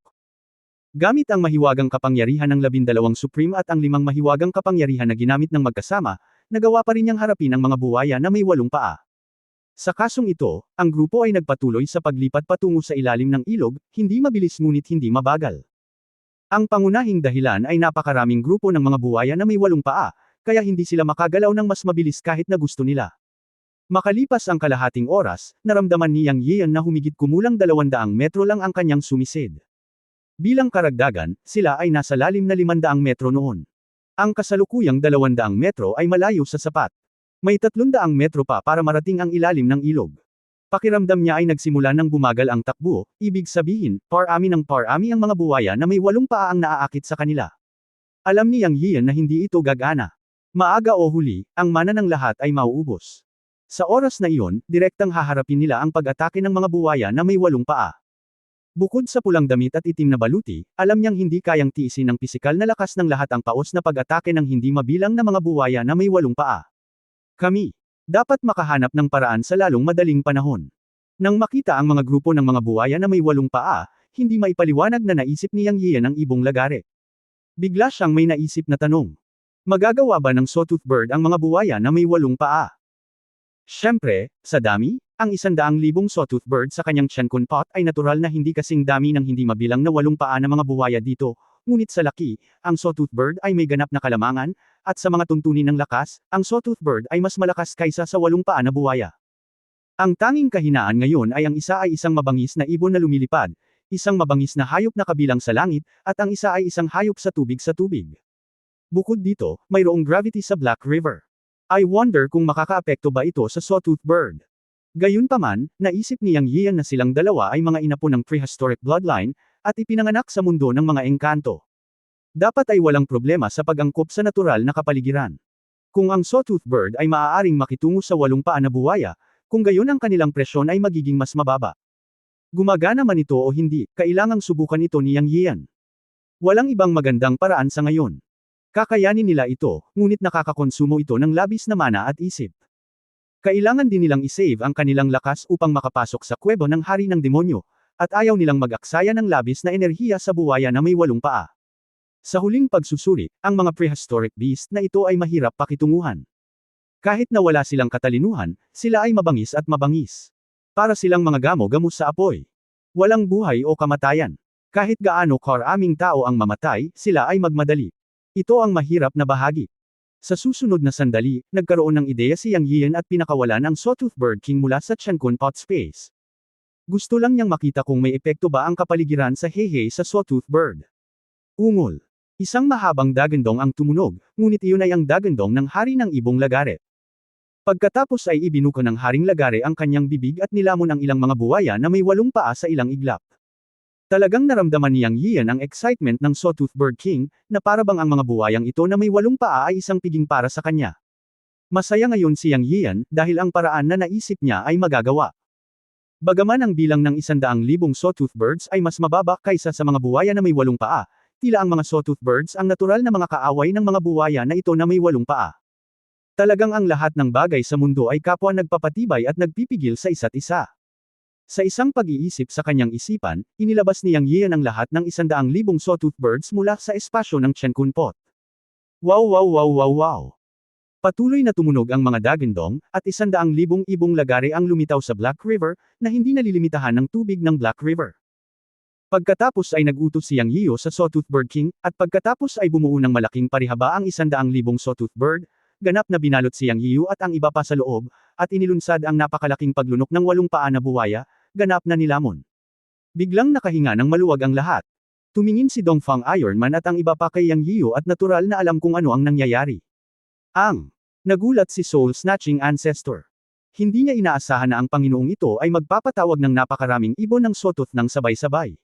Gamit ang mahiwagang kapangyarihan ng 12 Supreme at ang 5 mahiwagang kapangyarihan na ginamit ng magkasama, nagawa pa rin niyang harapin ang mga buwaya na may 8 paa. Sa kasong ito, ang grupo ay nagpatuloy sa paglipat patungo sa ilalim ng ilog, hindi mabilis ngunit hindi mabagal. Ang pangunahing dahilan ay napakaraming grupo ng mga buwaya na may 8 paa, kaya hindi sila makagalaw ng mas mabilis kahit na gusto nila. Makalipas ang kalahating oras, naramdaman ni Yang Yian na humigit kumulang 200 metro lang ang kanyang sumisid. Bilang karagdagan, sila ay nasa lalim na 500 metro noon. Ang kasalukuyang 200 metro ay malayo sa sapat. May 300 metro pa para marating ang ilalim ng ilog. Pakiramdam niya ay nagsimula nang bumagal ang takbo, ibig sabihin, parami ng parami ang mga buwaya na may 8 paa ang naaakit sa kanila. Alam ni Yang Yian na hindi ito gagana. Maaga o huli, ang mana ng lahat ay mauubos. Sa oras na iyon, direktang haharapin nila ang pag-atake ng mga buwaya na may 8 paa. Bukod sa pulang damit at itim na baluti, alam niyang hindi kayang tiisin ng pisikal na lakas ng lahat ang paos na pag-atake ng hindi mabilang na mga buwaya na may 8 paa. Kami dapat makahanap ng paraan sa lalong madaling panahon. Nang makita ang mga grupo ng mga buwaya na may 8 paa, hindi maipaliwanag na naisip ni Yang Yian ang ibong lagare. Bigla siyang may naisip na tanong. Magagawa ba ng sawtooth bird ang mga buwaya na may 8 paa? Siyempre, sa dami, ang 100,000 sawtooth bird sa kanyang Chenkun pot ay natural na hindi kasing dami ng hindi mabilang na 8 paa na mga buwaya dito, ngunit sa laki, ang sawtooth bird ay may ganap na kalamangan, at sa mga tuntunin ng lakas, ang sawtooth bird ay mas malakas kaysa sa 8 paa na buwaya. Ang tanging kahinaan ngayon ay ang isa ay isang mabangis na ibon na lumilipad, isang mabangis na hayop na kabilang sa langit, at ang isa ay isang hayop sa tubig sa tubig. Bukod dito, mayroong gravity sa Black River. I wonder kung makakaapekto ba ito sa sawtooth bird. Gayunpaman, naisip ni Yang Yian na silang dalawa ay mga inapo ng prehistoric bloodline, at ipinanganak sa mundo ng mga engkanto. Dapat ay walang problema sa pag-angkop sa natural na kapaligiran. Kung ang sawtooth bird ay maaaring makitungo sa 8 paa na buwaya, kung gayon ang kanilang presyon ay magiging mas mababa. Gumagana man ito o hindi, kailangang subukan ito ni Yang Yian. Walang ibang magandang paraan sa ngayon. Kakayanin nila ito, ngunit nakakakonsumo ito ng labis na mana at isip. Kailangan din nilang isave ang kanilang lakas upang makapasok sa kuwebo ng hari ng demonyo, at ayaw nilang mag-aksaya ng labis na enerhiya sa buwaya na may 8 paa. Sa huling pagsusuri, ang mga prehistoric beast na ito ay mahirap pakitunguhan. Kahit na wala silang katalinuhan, sila ay mabangis at mabangis. Para silang mga gamo-gamo sa apoy. Walang buhay o kamatayan. Kahit gaano karaming tao ang mamatay, sila ay magmadali. Ito ang mahirap na bahagi. Sa susunod na sandali, nagkaroon ng ideya si Yang Yian at pinakawalan ang sawtooth bird king mula sa Chenkun pot space. Gusto lang niyang makita kung may epekto ba ang kapaligiran sa hehe sa sawtooth bird. Ungol. Isang mahabang dagandong ang tumunog, ngunit iyon ay ang dagandong ng hari ng ibong lagare. Pagkatapos ay ibinuka ng haring lagare ang kanyang bibig at nilamon ang ilang mga buwaya na may 8 paa sa ilang iglap. Talagang naramdaman ni Yang Yian ang excitement ng sawtooth bird king, na parabang ang mga buwayang ito na may 8 paa ay isang piging para sa kanya. Masaya ngayon si Yang Yian, dahil ang paraan na naisip niya ay magagawa. Bagaman ang bilang ng 100,000 sawtooth birds ay mas mababa kaysa sa mga buwaya na may 8 paa, tila ang mga sawtooth birds ang natural na mga kaaway ng mga buwaya na ito na may 8 paa. Talagang ang lahat ng bagay sa mundo ay kapwa nagpapatibay at nagpipigil sa isa't isa. Sa isang pag-iisip sa kanyang isipan, inilabas ni Yang Yian ang lahat ng 100,000 sawtooth birds mula sa espasyo ng Chenkun pot. Wow wow wow wow wow! Patuloy na tumunog ang mga dagandong, at 100,000 ibong lagare ang lumitaw sa Black River, na hindi nalilimitahan ng tubig ng Black River. Pagkatapos ay nag-utos si Yang Yian sa sawtooth bird king, at pagkatapos ay bumuo ng malaking parihaba ang 100,000 sawtooth bird, ganap na binalot si Yang Yian at ang iba pa sa loob, at inilunsad ang napakalaking paglunok ng 8 paa na buwaya, ganap na nilamon. Biglang nakahinga ng maluwag ang lahat. Tumingin si Dongfang Iron Man at ang iba pa kay Yang Yian at natural na alam kung ano ang nangyayari. Nagulat si Soul Snatching Ancestor. Hindi niya inaasahan na ang Panginoong ito ay magpapatawag ng napakaraming ibon ng Sawtooth ng sabay-sabay.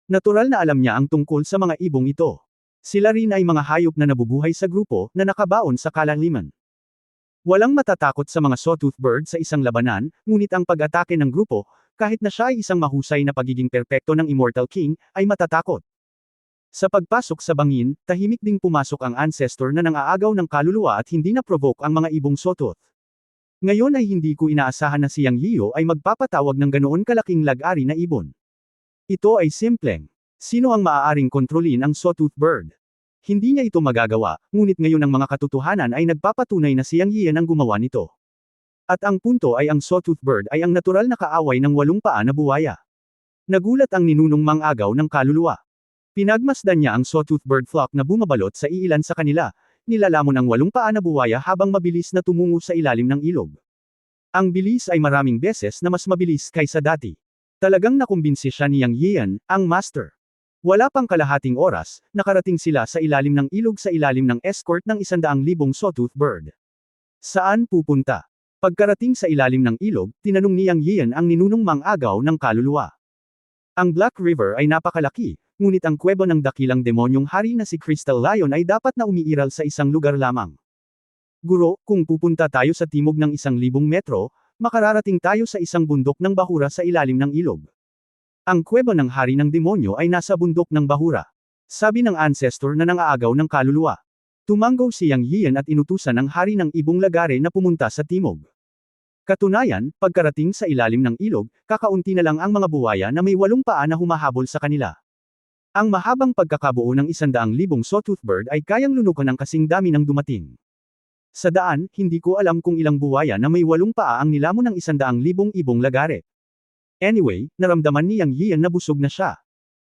Natural na alam niya ang tungkol sa mga ibong ito. Sila rin ay mga hayop na nabubuhay sa grupo na nakabaon sa kalaliman. Walang matatakot sa mga sawtooth bird sa isang labanan, ngunit ang pag-atake ng grupo, kahit na siya ay isang mahusay na pagiging perpekto ng Immortal King, ay matatakot. Sa pagpasok sa bangin, tahimik ding pumasok ang ancestor na nang-aagaw ng kaluluwa at hindi na-provoke ang mga ibong sawtooth. Ngayon ay hindi ko inaasahan na si Yang Yiyo ay magpapatawag ng ganoon kalaking lag-ari na ibon. Ito ay simpleng. Sino ang maaaring kontrolin ang sawtooth bird? Hindi niya ito magagawa, ngunit ngayon ang mga katotohanan ay nagpapatunay na si Yang Yiyan ang gumawa nito. At ang punto ay ang sawtooth bird ay ang natural na kaaway ng 8 paa na buwaya. Nagulat ang ninunong mang-agaw ng kaluluwa. Pinagmasdan niya ang sawtooth bird flock na bumabalot sa iilan sa kanila, nilalamon ang 8 paa na buwaya habang mabilis na tumungo sa ilalim ng ilog. Ang bilis ay maraming beses na mas mabilis kaysa dati. Talagang nakumbinsi siya ni Yang Yiyan, ang master. Wala pang kalahating oras, nakarating sila sa ilalim ng ilog sa ilalim ng escort ng 100,000 sawtooth bird. Saan pupunta? Pagkarating sa ilalim ng ilog, tinanong ni Yang Yiyan ang ninunong mang-agaw ng kaluluwa. Ang Black River ay napakalaki, ngunit ang kuweba ng dakilang demonyong hari na si Crystal Lion ay dapat na umiiral sa isang lugar lamang. Guro, kung pupunta tayo sa timog ng 1,000 metro, makararating tayo sa isang bundok ng bahura sa ilalim ng ilog. Ang kuweba ng hari ng demonyo ay nasa bundok ng bahura. Sabi ng ancestor na nang-aagaw ng kaluluwa. Tumanggaw si Yang Yiyan at inutusan ng hari ng ibong lagare na pumunta sa timog. Katunayan, pagkarating sa ilalim ng ilog, kakaunti na lang ang mga buwaya na may 8 paa na humahabol sa kanila. Ang mahabang pagkakabuo ng 100,000 sawtooth bird ay kayang lunukan ng kasing dami ng dumating. Sa daan, hindi ko alam kung ilang buwaya na may 8 paa ang nilamon ng 100,000 ibong lagare. Anyway, naramdaman ni Yang Yiyan na busog na siya.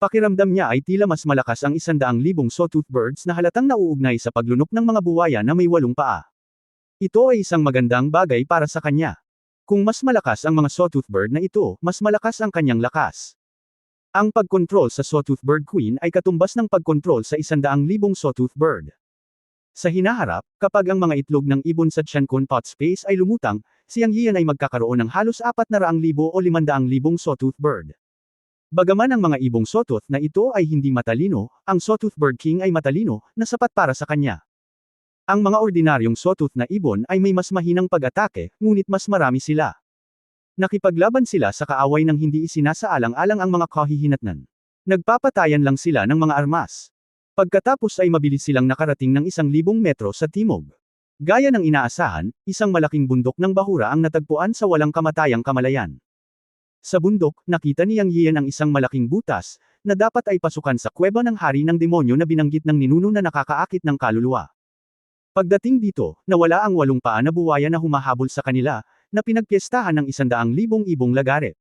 Pakiramdam niya ay tila mas malakas ang 100,000 sawtooth birds na halatang nauugnay sa paglunok ng mga buwaya na may 8 paa. Ito ay isang magandang bagay para sa kanya. Kung mas malakas ang mga sawtooth bird na ito, mas malakas ang kanyang lakas. Ang pagkontrol sa sawtooth bird queen ay katumbas ng pagkontrol sa 100,000 sawtooth bird. Sa hinaharap, kapag ang mga itlog ng ibon sa Chencon pot space ay lumutang, si Yang Yiyan ay magkakaroon ng halos 400,000 o 500,000 sawtooth bird. Bagaman ang mga ibong sawtooth na ito ay hindi matalino, ang sawtooth bird king ay matalino, na sapat para sa kanya. Ang mga ordinaryong sawtooth na ibon ay may mas mahinang pag-atake, ngunit mas marami sila. Nakipaglaban sila sa kaaway ng hindi isinasaalang-alang ang mga kahihinatnan. Nagpapatayan lang sila ng mga armas. Pagkatapos ay mabilis silang nakarating ng 1,000 metro sa timog. Gaya ng inaasahan, isang malaking bundok ng bahura ang natagpuan sa walang kamatayang kamalayan. Sa bundok, nakita ni Yang Yiyan ang isang malaking butas, na dapat ay pasukan sa kuweba ng hari ng demonyo na binanggit ng ninuno na nakakaakit ng kaluluwa. Pagdating dito, nawala ang 8 paa na buwaya na humahabol sa kanila, na pinagpiestahan ng 100,000 ibong lagare.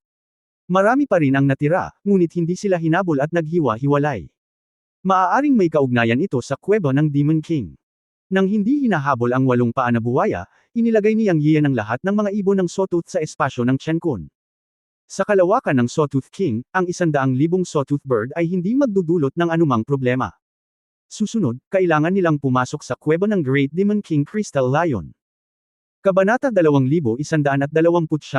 Marami pa rin ang natira, ngunit hindi sila hinabol at naghiwa-hiwalay. Maaaring may kaugnayan ito sa kuweba ng Demon King. Nang hindi hinahabol ang 8 paa na buwaya, inilagay ni Yang Yiyan ang lahat ng mga ibon ng sawtooth sa espasyo ng Chencon. Sa kalawakan ng Sawtooth King, ang 100,000 sawtooth bird ay hindi magdudulot ng anumang problema. Susunod, kailangan nilang pumasok sa kuweba ng Great Demon King Crystal Lion. Kabanata 2129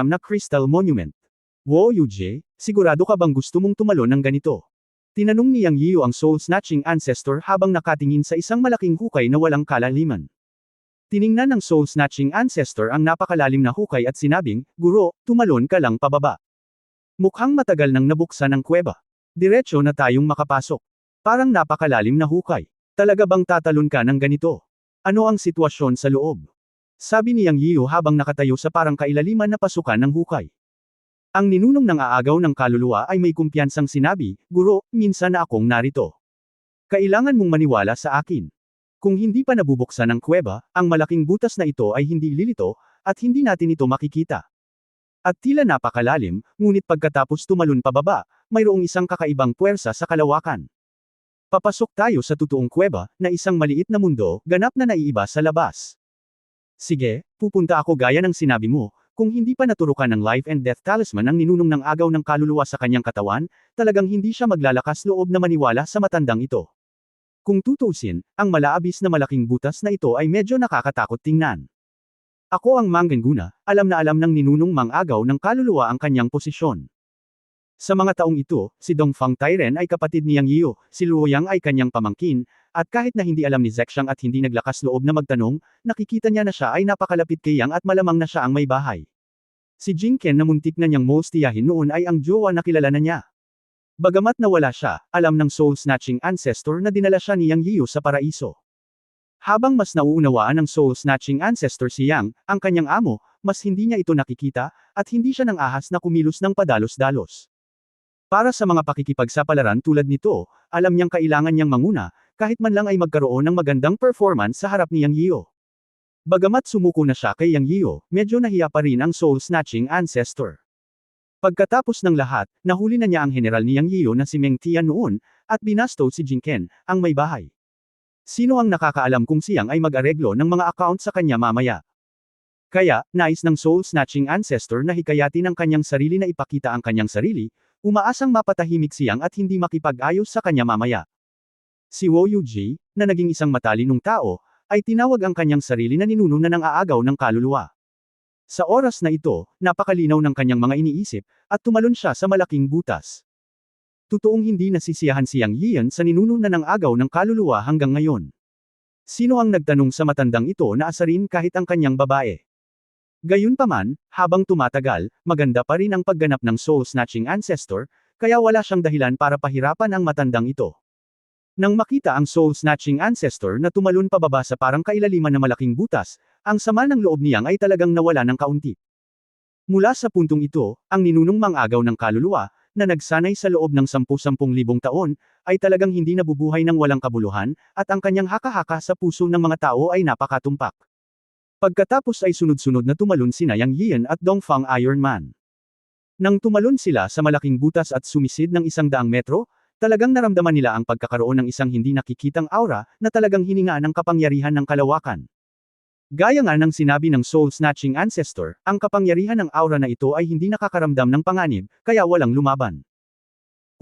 na Crystal Monument. Wo Yuje, sigurado ka bang gusto mong tumalon ng ganito? Tinanong ni Yang Yiyo ang soul-snatching ancestor habang nakatingin sa isang malaking hukay na walang kalaliman. Tiningnan ng soul-snatching ancestor ang napakalalim na hukay at sinabing, Guro, tumalon ka lang pababa. Mukhang matagal nang nabuksan ang kuweba. Diretso na tayong makapasok. Parang napakalalim na hukay. Talaga bang tatalon ka ng ganito? Ano ang sitwasyon sa loob? Sabi ni Yang Yiyo habang nakatayo sa parang kailaliman na pasukan ng hukay. Ang ninunong ng aagaw ng kaluluwa ay may kumpiyansang sinabi, Guro, minsan na akong narito. Kailangan mong maniwala sa akin. Kung hindi pa nabubuksan ang kuweba, ang malaking butas na ito ay hindi lilito, at hindi natin ito makikita. At tila napakalalim, ngunit pagkatapos tumalon pababa, mayroong isang kakaibang puwersa sa kalawakan. Papasok tayo sa totoong kuweba, na isang maliit na mundo, ganap na naiiba sa labas. Sige, pupunta ako gaya ng sinabi mo. Kung hindi pa naturukan ng life and death talisman ang ninunong ng agaw ng kaluluwa sa kanyang katawan, talagang hindi siya maglalakas loob na maniwala sa matandang ito. Kung tutuusin, ang malaabis na malaking butas na ito ay medyo nakakatakot tingnan. Ako ang mangguna, alam na alam ng ninunong mang-agaw ng kaluluwa ang kanyang posisyon. Sa mga taong ito, si Dongfang Tairen ay kapatid ni Yang Yiu, si Luo Yang ay kanyang pamangkin, at kahit na hindi alam ni Zexang at hindi naglakas loob na magtanong, nakikita niya na siya ay napakalapit kay Yang at malamang na siya ang may bahay. Si Jingken na muntik na niyang molestiyahin noon ay ang jowa na kilala na niya. Bagamat nawala siya, alam ng soul-snatching ancestor na dinala siya ni Yang Yiu sa paraiso. Habang mas nauunawaan ng soul-snatching ancestor si Yang, ang kanyang amo, mas hindi niya ito nakikita, at hindi siya nang ahas na kumilos ng padalos-dalos. Para sa mga pakikipagsapalaran tulad nito, alam niyang kailangan niyang manguna, kahit man lang ay magkaroon ng magandang performance sa harap ni Yang Yiu. Bagamat sumuko na siya kay Yang Yiu, medyo nahiya pa rin ang soul-snatching ancestor. Pagkatapos ng lahat, nahuli na niya ang general ni Yang Yiu na si Meng Tian noon, at binasto si Jingken, ang may bahay. Sino ang nakakaalam kung siyang ay mag-areglo ng mga account sa kanya mamaya? Kaya, nais ng soul-snatching ancestor na hikayatin ang kanyang sarili na ipakita ang kanyang sarili, umaasang mapatahimik siyang at hindi makipag-ayos sa kanya mamaya. Si Wo Yuji, na naging isang matalinong tao, ay tinawag ang kanyang sarili na ninuno na ng aagaw ng kaluluwa. Sa oras na ito, napakalinaw ng kanyang mga iniisip, at tumalon siya sa malaking butas. Totoong hindi nasisiyahan si Yang Yian sa ninuno na ng agaw ng kaluluwa hanggang ngayon. Sino ang nagtanong sa matandang ito na asarin kahit ang kanyang babae? Gayunpaman, habang tumatagal, maganda pa rin ang pagganap ng soul-snatching ancestor, kaya wala siyang dahilan para pahirapan ang matandang ito. Nang makita ang soul-snatching ancestor na tumalon pababa sa parang kailaliman na malaking butas, ang sama ng loob niyang ay talagang nawala ng kaunti. Mula sa puntong ito, ang ninunong mang-agaw ng kaluluwa, na nagsanay sa loob ng 10,000 taon, ay talagang hindi nabubuhay ng walang kabuluhan, at ang kanyang haka-haka sa puso ng mga tao ay napakatumpak. Pagkatapos ay sunod-sunod na tumalon sina Yang Yian at Dongfang Iron Man. Nang tumalon sila sa malaking butas at sumisid ng 100 metro, talagang naramdaman nila ang pagkakaroon ng isang hindi nakikitang aura, na talagang hininga ng kapangyarihan ng kalawakan. Gaya nga ng sinabi ng soul-snatching ancestor, ang kapangyarihan ng aura na ito ay hindi nakakaramdam ng panganib, kaya walang lumaban.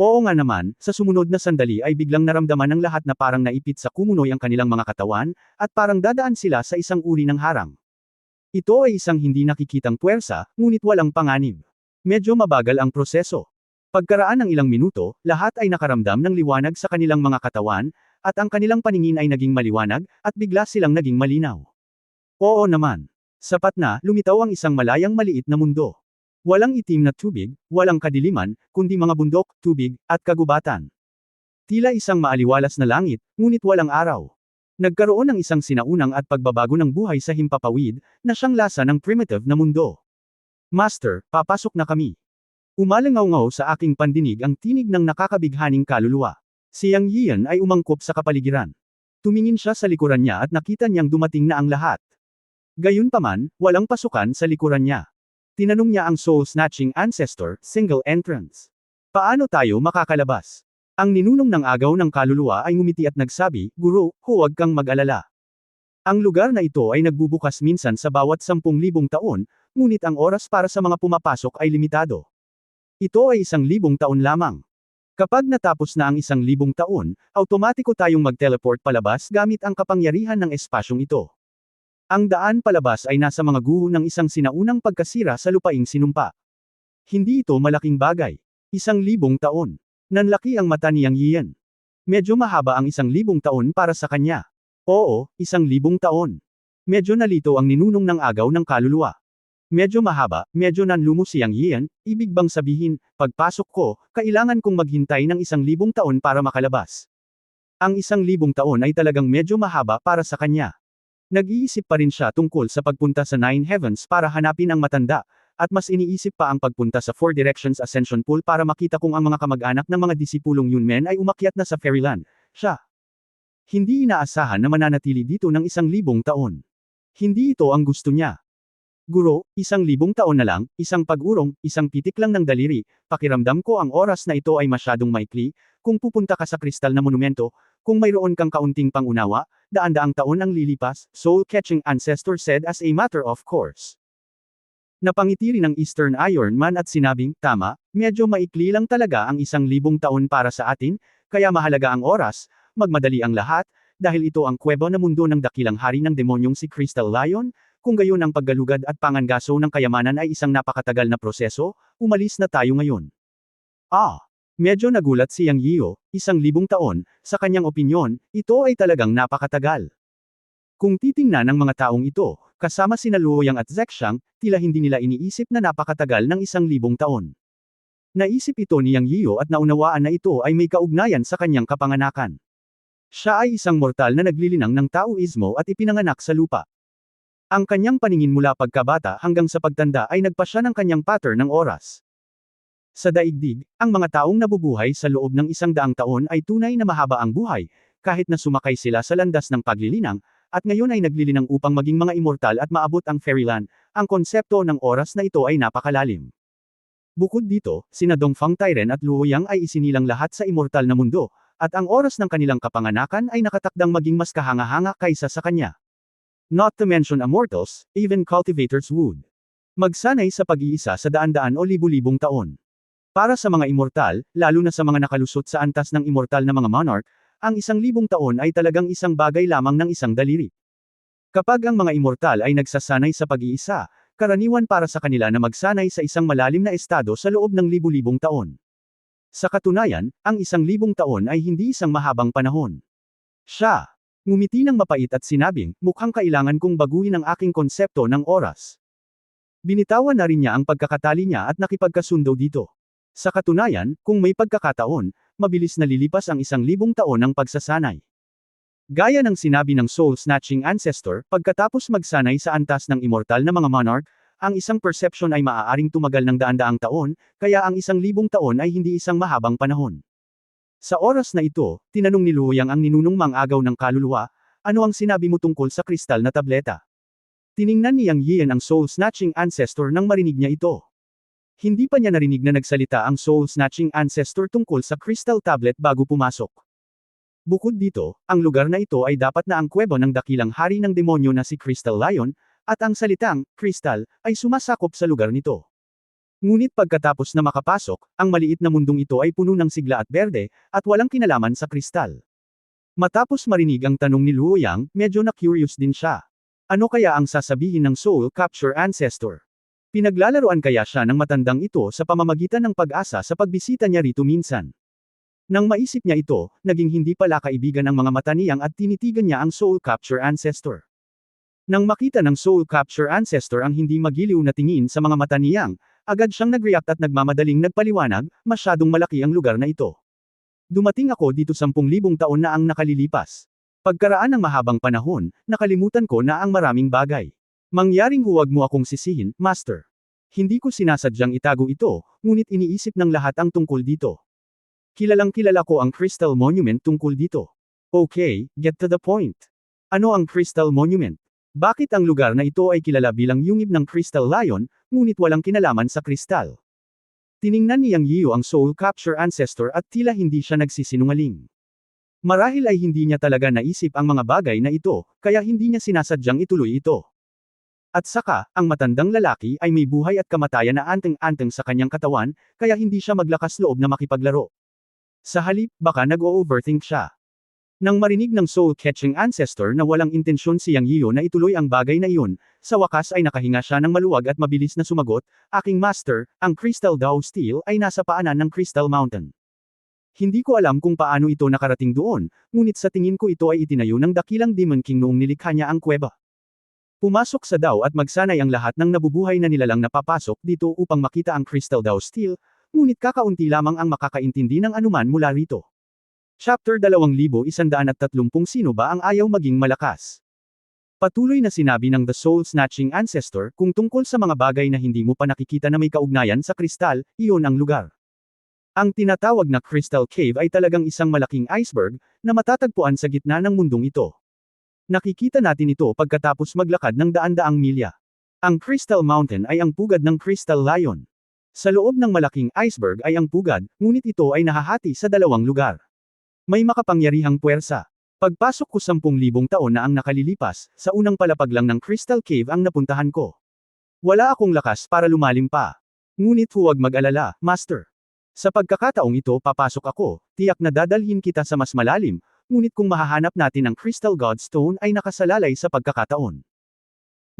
Oo nga naman, sa sumunod na sandali ay biglang naramdaman ng lahat na parang naipit sa kumunoy ang kanilang mga katawan, at parang dadaan sila sa isang uri ng harang. Ito ay isang hindi nakikitang puwersa, ngunit walang panganib. Medyo mabagal ang proseso. Pagkaraan ng ilang minuto, lahat ay nakaramdam ng liwanag sa kanilang mga katawan, at ang kanilang paningin ay naging maliwanag, at bigla silang naging malinaw. Oo naman. Sapat na, lumitaw ang isang malayang maliit na mundo. Walang itim na tubig, walang kadiliman, kundi mga bundok, tubig, at kagubatan. Tila isang maaliwalas na langit, ngunit walang araw. Nagkaroon ng isang sinaunang at pagbabago ng buhay sa himpapawid, na siyang lasa ng primitive na mundo. Master, papasok na kami. Umalangaw-ngaw sa aking pandinig ang tinig ng nakakabighaning kaluluwa. Si Yang Yian ay umangkop sa kapaligiran. Tumingin siya sa likuran niya at nakita niyang dumating na ang lahat. Gayunpaman, walang pasukan sa likuran niya. Tinanong niya ang soul-snatching ancestor, single entrance. Paano tayo makakalabas? Ang ninunong ng agaw ng kaluluwa ay ngumiti at nagsabi, Guro, huwag kang mag-alala. Ang lugar na ito ay nagbubukas minsan sa bawat 10,000 taon, ngunit ang oras para sa mga pumapasok ay limitado. Ito ay 1,000 taon lamang. Kapag natapos na ang 1,000 taon, automatiko tayong mag-teleport palabas gamit ang kapangyarihan ng espasyong ito. Ang daan palabas ay nasa mga guho ng isang sinaunang pagkasira sa lupaing sinumpa. Hindi ito malaking bagay. 1,000 taon. Nanlaki ang mata ni Yang Yian. Medyo mahaba ang 1,000 taon para sa kanya. Oo, 1,000 taon. Medyo nalito ang ninunong ng agaw ng kaluluwa. Medyo mahaba, medyo nanlumo si Yang Yian, ibig bang sabihin, pagpasok ko, kailangan kong maghintay ng 1,000 taon para makalabas. Ang 1,000 taon ay talagang medyo mahaba para sa kanya. Nag-iisip pa rin siya tungkol sa pagpunta sa Nine Heavens para hanapin ang matanda, at mas iniisip pa ang pagpunta sa Four Directions Ascension Pool para makita kung ang mga kamag-anak ng mga disipulong Yunmen ay umakyat na sa Fairyland. Siya. Hindi inaasahan na mananatili dito ng 1,000 taon. Hindi ito ang gusto niya. Guro, 1,000 taon na lang, isang pag-urong, isang pitik lang ng daliri, pakiramdam ko ang oras na ito ay masyadong maikli, kung pupunta ka sa kristal na monumento, kung mayroon kang kaunting pangunawa, daan-daang taon ang lilipas, soul-catching ancestor said as a matter of course. Napangiti rin ng Eastern Iron Man at sinabing, tama, medyo maikli lang talaga ang 1,000 taon para sa atin, kaya mahalaga ang oras, magmadali ang lahat, dahil ito ang kuweba na mundo ng dakilang hari ng demonyong si Crystal Lion, kung gayon ang paggalugad at pangangaso ng kayamanan ay isang napakatagal na proseso, umalis na tayo ngayon. Medyo nagulat si Yang Yio, 1,000 taon, sa kanyang opinyon, ito ay talagang napakatagal. Kung titingnan ng mga taong ito, kasama sina Luoyang at Zexang, tila hindi nila iniisip na napakatagal ng 1,000 taon. Naisip ito ni Yang Yio at naunawaan na ito ay may kaugnayan sa kanyang kapanganakan. Siya ay isang mortal na naglilinang ng Taoismo at ipinanganak sa lupa. Ang kanyang paningin mula pagkabata hanggang sa pagtanda ay nagpasya ng kanyang pattern ng oras. Sa daigdig, ang mga taong nabubuhay sa loob ng 100 taon ay tunay na mahaba ang buhay, kahit na sumakay sila sa landas ng paglilinang, at ngayon ay naglilinang upang maging mga immortal at maabot ang fairyland. Ang konsepto ng oras na ito ay napakalalim. Bukod dito, sina Dongfang Tairen at Luoyang ay isinilang lahat sa immortal na mundo, at ang oras ng kanilang kapanganakan ay nakatakdang maging mas kahanga-hanga kaysa sa kanya. Not to mention immortals, even cultivators would magsanay sa pag-iisa sa daan-daan o libu-libong taon. Para sa mga immortal, lalo na sa mga nakalusot sa antas ng immortal na mga monarch, ang 1,000 taon ay talagang isang bagay lamang ng isang daliri. Kapag ang mga immortal ay nagsasanay sa pag-iisa, karaniwan para sa kanila na magsanay sa isang malalim na estado sa loob ng libu-libong taon. Sa katunayan, ang 1,000 taon ay hindi isang mahabang panahon. Siya ngumiti ng mapait at sinabing, mukhang kailangan kong baguhin ang aking konsepto ng oras. Binitawan na rin niya ang pagkakatali niya at nakipagkasundo dito. Sa katunayan, kung may pagkakataon, mabilis na lilipas ang 1,000 taon ng pagsasanay. Gaya ng sinabi ng soul-snatching ancestor, pagkatapos magsanay sa antas ng immortal na mga monarch, ang isang perception ay maaaring tumagal ng daan-daang taon, kaya ang 1,000 taon ay hindi isang mahabang panahon. Sa oras na ito, tinanong ni Luoyang ang ninunong mang-agaw ng kaluluwa, ano ang sinabi mo tungkol sa kristal na tableta? Tiningnan ni Yang Yian ang soul-snatching ancestor nang marinig niya ito. Hindi pa niya narinig na nagsalita ang soul-snatching ancestor tungkol sa crystal tablet bago pumasok. Bukod dito, ang lugar na ito ay dapat na ang kuweba ng dakilang hari ng demonyo na si Crystal Lion, at ang salitang, crystal, ay sumasakop sa lugar nito. Ngunit pagkatapos na makapasok, ang maliit na mundong ito ay puno ng sigla at berde, at walang kinalaman sa kristal. Matapos marinig ang tanong ni Luoyang, medyo na-curious din siya. Ano kaya ang sasabihin ng soul capture ancestor? Pinaglalaroan kaya siya ng matandang ito sa pamamagitan ng pag-asa sa pagbisita niya rito minsan. Nang maisip niya ito, naging hindi pala kaibigan ang mga mata niyang at tinitigan niya ang soul capture ancestor. Nang makita ng soul capture ancestor ang hindi magiliw na tingin sa mga mata niyang, agad siyang nag-react at nagmamadaling nagpaliwanag, masyadong malaki ang lugar na ito. Dumating ako dito 10,000 taon na ang nakalilipas. Pagkaraan ng mahabang panahon, nakalimutan ko na ang maraming bagay. Mangyaring huwag mo akong sisihin, Master. Hindi ko sinasadyang itago ito, ngunit iniisip ng lahat ang tungkol dito. Kilalang kilala ko ang Crystal Monument tungkol dito. Okay, get to the point. Ano ang Crystal Monument? Bakit ang lugar na ito ay kilala bilang yungib ng Crystal Lion, ngunit walang kinalaman sa kristal? Tiningnan ni Yang Yio ang soul capture ancestor at tila hindi siya nagsisinungaling. Marahil ay hindi niya talaga naisip ang mga bagay na ito, kaya hindi niya sinasadyang ituloy ito. At saka, ang matandang lalaki ay may buhay at kamatayan na anteng-anteng sa kanyang katawan, kaya hindi siya maglakas loob na makipaglaro. Sa halip, baka nag-o-overthink siya. Nang marinig ng soul-catching ancestor na walang intensyon si Yang Yio na ituloy ang bagay na iyon, sa wakas ay nakahinga siya ng maluwag at mabilis na sumagot, aking master, ang Crystal Dao Steel ay nasa paanan ng Crystal Mountain. Hindi ko alam kung paano ito nakarating doon, ngunit sa tingin ko ito ay itinayo ng dakilang Demon King noong nilikha niya ang kuweba. Pumasok sa Dao at magsanay ang lahat ng nabubuhay na nilalang napapasok dito upang makita ang Crystal Dao Steel, ngunit kakaunti lamang ang makakaintindi ng anuman mula rito. Chapter 2130 Sino ba ang ayaw maging malakas? Patuloy na sinabi ng The Soul Snatching Ancestor, kung tungkol sa mga bagay na hindi mo pa nakikita na may kaugnayan sa kristal, iyon ang lugar. Ang tinatawag na Crystal Cave ay talagang isang malaking iceberg, na matatagpuan sa gitna ng mundong ito. Nakikita natin ito pagkatapos maglakad ng daan-daang milya. Ang Crystal Mountain ay ang pugad ng Crystal Lion. Sa loob ng malaking iceberg ay ang pugad, ngunit ito ay nahahati sa dalawang lugar. May makapangyarihang puwersa. Pagpasok ko 10,000 taon na ang nakalilipas, sa unang palapag lang ng Crystal Cave ang napuntahan ko. Wala akong lakas para lumalim pa. Ngunit huwag mag-alala, Master. Sa pagkakataong ito papasok ako, tiyak na dadalhin kita sa mas malalim, ngunit kung mahahanap natin ang Crystal God Stone ay nakasalalay sa pagkakataon.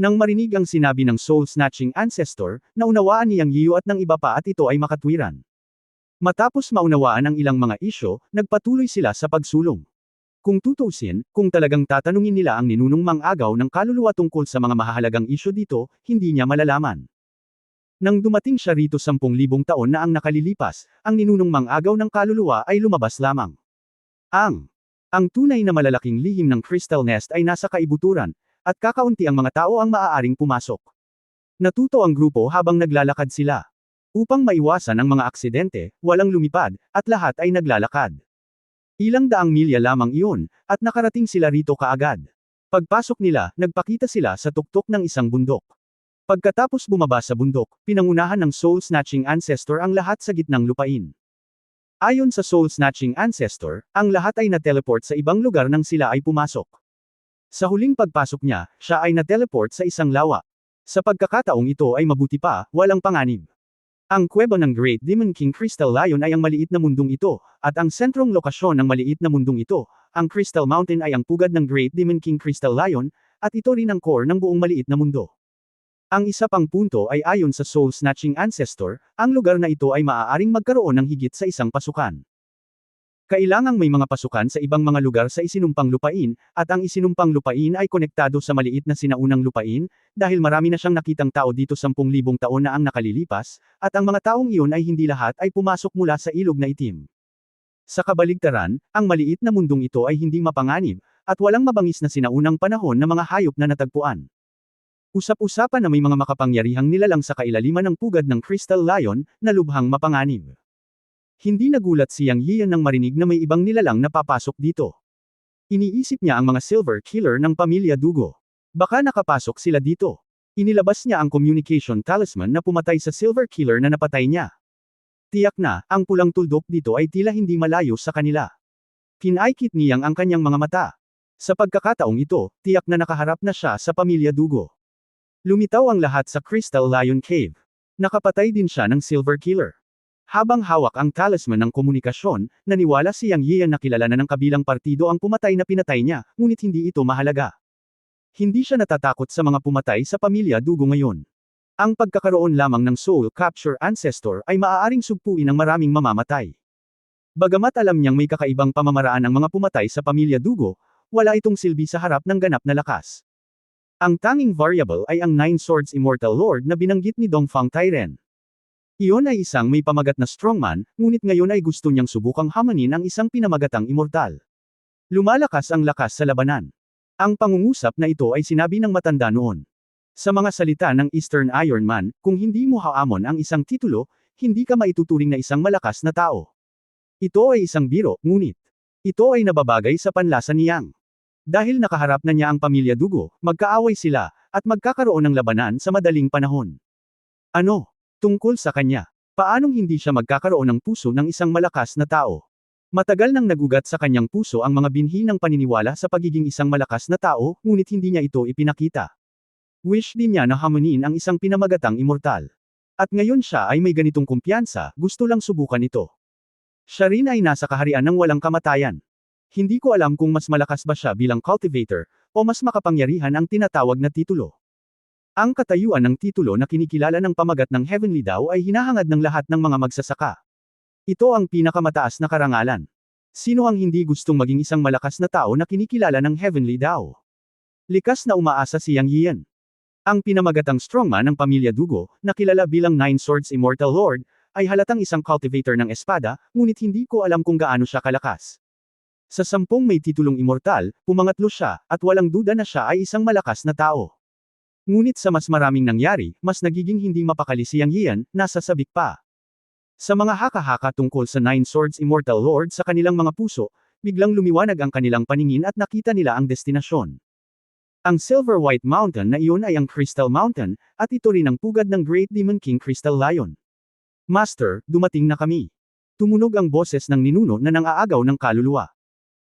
Nang marinig ang sinabi ng soul-snatching ancestor, naunawaan ni Yang Yiyu at ng iba pa at ito ay makatwiran. Matapos maunawaan ang ilang mga isyo, nagpatuloy sila sa pagsulong. Kung tutuusin, kung talagang tatanungin nila ang ninunong mang-agaw ng kaluluwa tungkol sa mga mahahalagang isyo dito, hindi niya malalaman. Nang dumating siya rito 10,000 taon na ang nakalilipas, ang ninunong mang-agaw ng kaluluwa ay lumabas lamang. Ang tunay na malalaking lihim ng Crystal Nest ay nasa kaibuturan, at kakaunti ang mga tao ang maaaring pumasok. Natuto ang grupo habang naglalakad sila. Upang maiwasan ang mga aksidente, walang lumipad, at lahat ay naglalakad. Ilang daang milya lamang iyon, at nakarating sila rito kaagad. Pagpasok nila, nagpakita sila sa tuktok ng isang bundok. Pagkatapos bumaba sa bundok, pinangunahan ng soul-snatching ancestor ang lahat sa gitnang lupain. Ayon sa soul-snatching ancestor, ang lahat ay na-teleport sa ibang lugar nang sila ay pumasok. Sa huling pagpasok niya, siya ay na-teleport sa isang lawa. Sa pagkakataong ito ay mabuti pa, walang panganib. Ang kuweba ng Great Demon King Crystal Lion ay ang maliit na mundong ito, at ang sentrong lokasyon ng maliit na mundong ito, ang Crystal Mountain ay ang pugad ng Great Demon King Crystal Lion, at ito rin ang core ng buong maliit na mundo. Ang isa pang punto ay ayon sa soul-snatching ancestor, ang lugar na ito ay maaaring magkaroon ng higit sa isang pasukan. Kailangang may mga pasukan sa ibang mga lugar sa isinumpang lupain, at ang isinumpang lupain ay konektado sa maliit na sinaunang lupain, dahil marami na siyang nakitang tao dito 10,000 taon na ang nakalilipas, at ang mga taong iyon ay hindi lahat ay pumasok mula sa ilog na itim. Sa kabaligtaran, ang maliit na mundong ito ay hindi mapanganib, at walang mabangis na sinaunang panahon na mga hayop na natagpuan. Usap-usapan na may mga makapangyarihang nilalang sa kailaliman ng pugad ng Crystal Lion, na lubhang mapanganib. Hindi nagulat si Yang Yiyan nang marinig na may ibang nilalang na papasok dito. Iniisip niya ang mga silver killer ng pamilya Dugo. Baka nakapasok sila dito. Inilabas niya ang communication talisman na pumatay sa silver killer na napatay niya. Tiyak na, ang pulang tuldok dito ay tila hindi malayo sa kanila. Pinaikit niyang ang kanyang mga mata. Sa pagkakataong ito, tiyak na nakaharap na siya sa pamilya Dugo. Lumitaw ang lahat sa Crystal Lion Cave. Nakapatay din siya ng silver killer. Habang hawak ang talisman ng komunikasyon, naniwala si Yang Yiyan na kilala na ng kabilang partido ang pumatay na pinatay niya, ngunit hindi ito mahalaga. Hindi siya natatakot sa mga pumatay sa pamilya Dugo ngayon. Ang pagkakaroon lamang ng Soul Capture Ancestor ay maaaring sugpuin ng maraming mamamatay. Bagamat alam niyang may kakaibang pamamaraan ang mga pumatay sa pamilya Dugo, wala itong silbi sa harap ng ganap na lakas. Ang tanging variable ay ang Nine Swords Immortal Lord na binanggit ni Dongfang Tairen. Iyon ay isang may pamagat na strongman, ngunit ngayon ay gusto niyang subukang hamanin ang isang pinamagatang immortal. Lumalakas ang lakas sa labanan. Ang pangungusap na ito ay sinabi ng matanda noon. Sa mga salita ng Eastern Iron Man, kung hindi mo haamon ang isang titulo, hindi ka maituturing na isang malakas na tao. Ito ay isang biro, ngunit ito ay nababagay sa panlasa ni Yang. Dahil nakaharap na niya ang pamilya Dugo, magkaaway sila, at magkakaroon ng labanan sa madaling panahon. Ano? Tungkol sa kanya. Paanong hindi siya magkakaroon ng puso ng isang malakas na tao? Matagal nang nagugat sa kanyang puso ang mga binhi ng paniniwala sa pagiging isang malakas na tao, ngunit hindi niya ito ipinakita. Wish din niya na hamunin ang isang pinamagatang immortal. At ngayon siya ay may ganitong kumpiyansa, gusto lang subukan ito. Siya rin ay nasa kaharian ng walang kamatayan. Hindi ko alam kung mas malakas ba siya bilang cultivator, o mas makapangyarihan ang tinatawag na titulo. Ang katayuan ng titulo na kinikilala ng pamagat ng Heavenly Dao ay hinahangad ng lahat ng mga magsasaka. Ito ang pinakamataas na karangalan. Sino ang hindi gustong maging isang malakas na tao na kinikilala ng Heavenly Dao? Likas na umaasa si Yang Yiyan. Ang pinamagatang strongman ng pamilya Dugo, na kilala bilang Nine Swords Immortal Lord, ay halatang isang cultivator ng espada, ngunit hindi ko alam kung gaano siya kalakas. Sa 10 may titulong immortal, pumangatlo siya, at walang duda na siya ay isang malakas na tao. Ngunit sa mas maraming nangyari, mas nagiging hindi mapakali si Yang Yiyan, nasa sabik pa. Sa mga haka-haka tungkol sa Nine Swords Immortal Lord sa kanilang mga puso, biglang lumiwanag ang kanilang paningin at nakita nila ang destinasyon. Ang Silver White Mountain na iyon ay ang Crystal Mountain, at ito rin ang pugad ng Great Demon King Crystal Lion. Master, dumating na kami. Tumunog ang boses ng ninuno na nang-aagaw ng kaluluwa.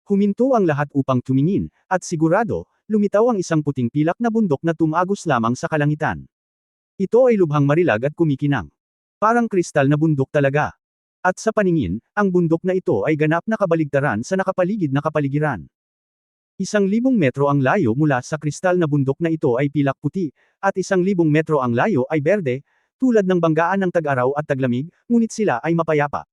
Huminto ang lahat upang tumingin, at sigurado, lumitaw ang isang puting pilak na bundok na tumagos lamang sa kalangitan. Ito ay lubhang marilag at kumikinang. Parang kristal na bundok talaga. At sa paningin, ang bundok na ito ay ganap na kabaligtaran sa nakapaligid na kapaligiran. 1,000 metro ang layo mula sa kristal na bundok na ito ay pilak puti, at 1,000 metro ang layo ay berde, tulad ng banggaan ng tag-araw at taglamig, ngunit sila ay mapayapa.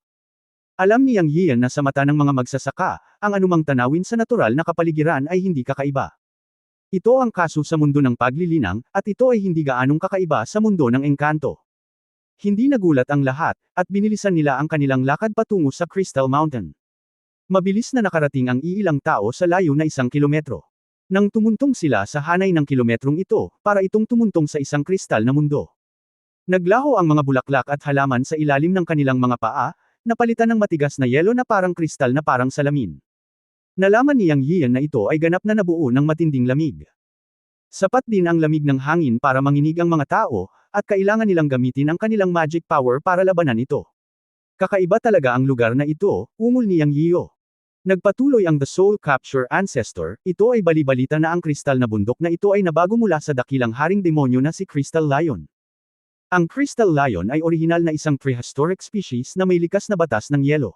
Alam ni Yang Yian na sa mata ng mga magsasaka, ang anumang tanawin sa natural na kapaligiran ay hindi kakaiba. Ito ang kaso sa mundo ng paglilinang, at ito ay hindi gaanong kakaiba sa mundo ng engkanto. Hindi nagulat ang lahat, at binilisan nila ang kanilang lakad patungo sa Crystal Mountain. Mabilis na nakarating ang iilang tao sa layo na 1 kilometro. Nang tumuntong sila sa hanay ng kilometrong ito, para itong tumuntong sa isang kristal na mundo. Naglaho ang mga bulaklak at halaman sa ilalim ng kanilang mga paa, napalitan ng matigas na yelo na parang kristal na parang salamin. Nalaman ni Yang Yian na ito ay ganap na nabuo ng matinding lamig. Sapat din ang lamig ng hangin para manginig ang mga tao, at kailangan nilang gamitin ang kanilang magic power para labanan ito. Kakaiba talaga ang lugar na ito, ungol ni Yang Yiyo. Nagpatuloy ang The Soul Capture Ancestor, ito ay bali-balita na ang kristal na bundok na ito ay nabago mula sa dakilang haring demonyo na si Crystal Lion. Ang Crystal Lion ay orihinal na isang prehistoric species na may likas na batas ng yelo.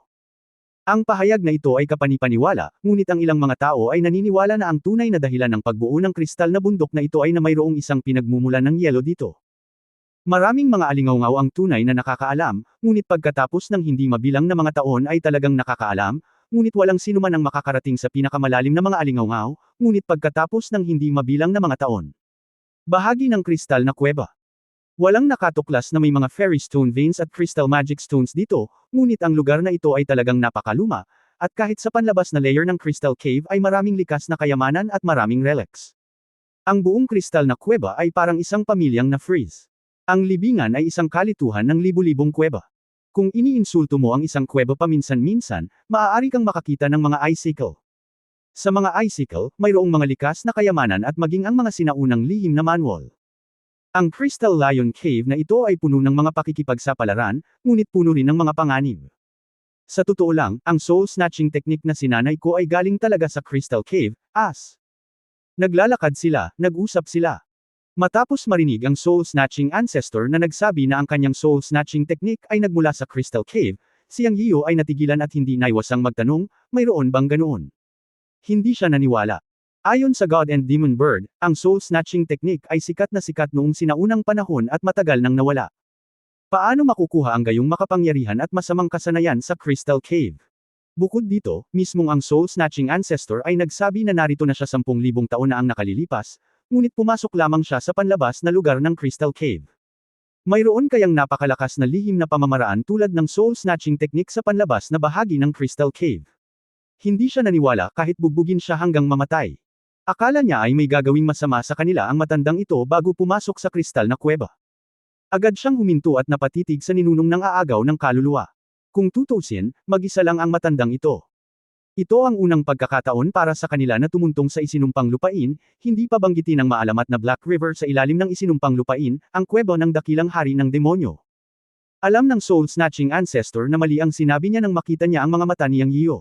Ang pahayag na ito ay kapanipaniwala, ngunit ang ilang mga tao ay naniniwala na ang tunay na dahilan ng pagbuo ng kristal na bundok na ito ay na mayroong isang pinagmumulan ng yelo dito. Maraming mga alingawngaw ang tunay na nakakaalam, ngunit pagkatapos ng hindi mabilang na mga taon ay talagang nakakaalam, ngunit walang sinuman ang makakarating sa pinakamalalim na mga alingawngaw, ngunit pagkatapos ng hindi mabilang na mga taon. Bahagi ng kristal na kuweba. Walang nakatuklas na may mga fairy stone veins at crystal magic stones dito, ngunit ang lugar na ito ay talagang napakaluma, at kahit sa panlabas na layer ng crystal cave ay maraming likas na kayamanan at maraming relics. Ang buong kristal na kuweba ay parang isang pamilyang na-freeze. Ang libingan ay isang kalituhan ng libu-libong kuweba. Kung iniinsulto mo ang isang kuweba paminsan-minsan, maaari kang makakita ng mga icicle. Sa mga icicle, mayroong mga likas na kayamanan at maging ang mga sinaunang lihim na manual. Ang Crystal Lion Cave na ito ay puno ng mga pakikipagsapalaran, ngunit puno rin ng mga panganib. Sa totoo lang, ang soul-snatching technique na sinanay ko ay galing talaga sa Crystal Cave, as. Naglalakad sila, nag-usap sila. Matapos marinig ang soul-snatching ancestor na nagsabi na ang kanyang soul-snatching technique ay nagmula sa Crystal Cave, si Yang Yiyo ay natigilan at hindi naiwasang magtanong, mayroon bang ganoon? Hindi siya naniwala. Ayon sa God and Demon Bird, ang soul-snatching technique ay sikat na sikat noong sinaunang panahon at matagal nang nawala. Paano makukuha ang gayong makapangyarihan at masamang kasanayan sa Crystal Cave? Bukod dito, mismong ang soul-snatching ancestor ay nagsabi na narito na siya 10,000 taon na ang nakalilipas, ngunit pumasok lamang siya sa panlabas na lugar ng Crystal Cave. Mayroon kayang napakalakas na lihim na pamamaraan tulad ng soul-snatching technique sa panlabas na bahagi ng Crystal Cave. Hindi siya naniwala kahit bugbugin siya hanggang mamatay. Akala niya ay may gagawing masama sa kanila ang matandang ito bago pumasok sa kristal na kuweba. Agad siyang huminto at napatitig sa ninunong ng aagaw ng kaluluwa. Kung tutusin, mag-isa lang ang matandang ito. Ito ang unang pagkakataon para sa kanila na tumuntong sa isinumpang lupain, hindi pa banggitin ang maalamat na Black River sa ilalim ng isinumpang lupain, ang kuweba ng dakilang hari ng demonyo. Alam ng soul-snatching ancestor na mali ang sinabi niya nang makita niya ang mga mata ni Yang Yiyo.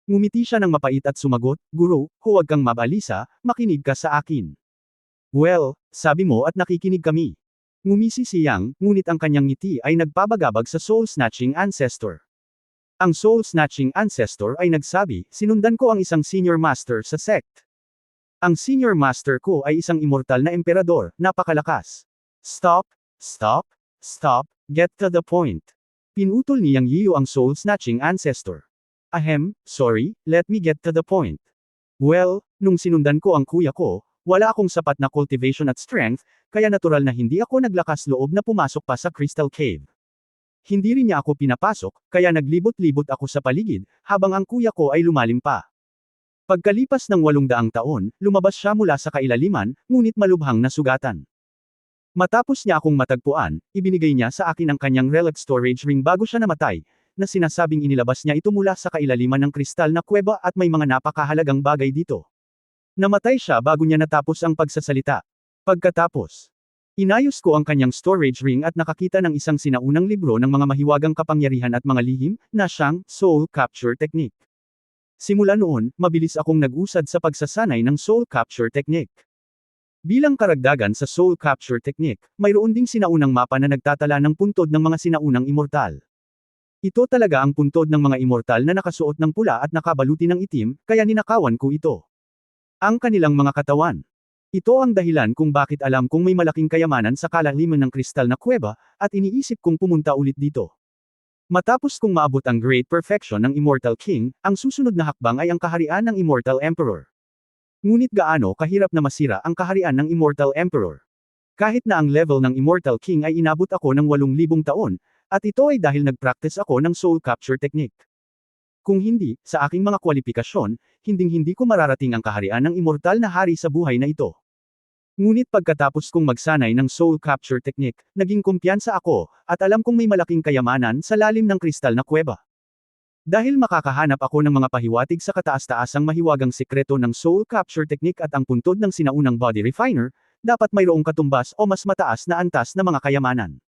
Ngumiti siya ng mapait at sumagot, "Guro, huwag kang mabalisa, makinig ka sa akin." "Well, sabi mo at nakikinig kami." Ngumisi si Yang, ngunit ang kanyang ngiti ay nagpabagabag sa soul-snatching ancestor. Ang soul-snatching ancestor ay nagsabi, "Sinundan ko ang isang senior master sa sect. Ang senior master ko ay isang immortal na emperador, napakalakas." "Stop, stop, stop, get to the point." Pinutol ni Yang Yiyo ang soul-snatching ancestor. Sorry, let me get to the point. Well, nung sinundan ko ang kuya ko, wala akong sapat na cultivation at strength, kaya natural na hindi ako naglakas loob na pumasok pa sa Crystal Cave. Hindi rin niya ako pinapasok, kaya naglibot-libot ako sa paligid, habang ang kuya ko ay lumalim pa. Pagkalipas ng 800 taon, lumabas siya mula sa kailaliman, ngunit malubhang nasugatan. Matapos niya akong matagpuan, ibinigay niya sa akin ang kanyang relic storage ring bago siya namatay, na sinasabing inilabas niya ito mula sa kailaliman ng kristal na kuweba at may mga napakahalagang bagay dito. Namatay siya bago niya natapos ang pagsasalita. Pagkatapos, inayos ko ang kanyang storage ring at nakakita ng isang sinaunang libro ng mga mahiwagang kapangyarihan at mga lihim, na siyang Soul Capture Technique. Simula noon, mabilis akong nag-usad sa pagsasanay ng Soul Capture Technique. Bilang karagdagan sa Soul Capture Technique, mayroon ding sinaunang mapa na nagtatala ng puntod ng mga sinaunang immortal. Ito talaga ang puntod ng mga immortal na nakasuot ng pula at nakabaluti ng itim, kaya ninakawan ko ito. ang kanilang mga katawan. Ito ang dahilan kung bakit alam kong may malaking kayamanan sa kalaliman ng kristal na kuweba, at iniisip kong pumunta ulit dito. Matapos kong maabot ang great perfection ng Immortal King, ang susunod na hakbang ay ang kaharian ng Immortal Emperor. Ngunit gaano kahirap na masira ang kaharian ng Immortal Emperor? Kahit na ang level ng Immortal King ay inabot ako ng 8,000 taon, at ito ay dahil nag-practice ako ng soul capture technique. Kung hindi, sa aking mga kwalifikasyon, hinding-hindi ko mararating ang kaharian ng immortal na hari sa buhay na ito. Ngunit pagkatapos kong magsanay ng soul capture technique, naging kumpiyansa ako, at alam kong may malaking kayamanan sa lalim ng kristal na kuweba. Dahil makakahanap ako ng mga pahiwatig sa kataas-taasang mahiwagang sekreto ng soul capture technique at ang puntod ng sinaunang body refiner, dapat mayroong katumbas o mas mataas na antas na mga kayamanan.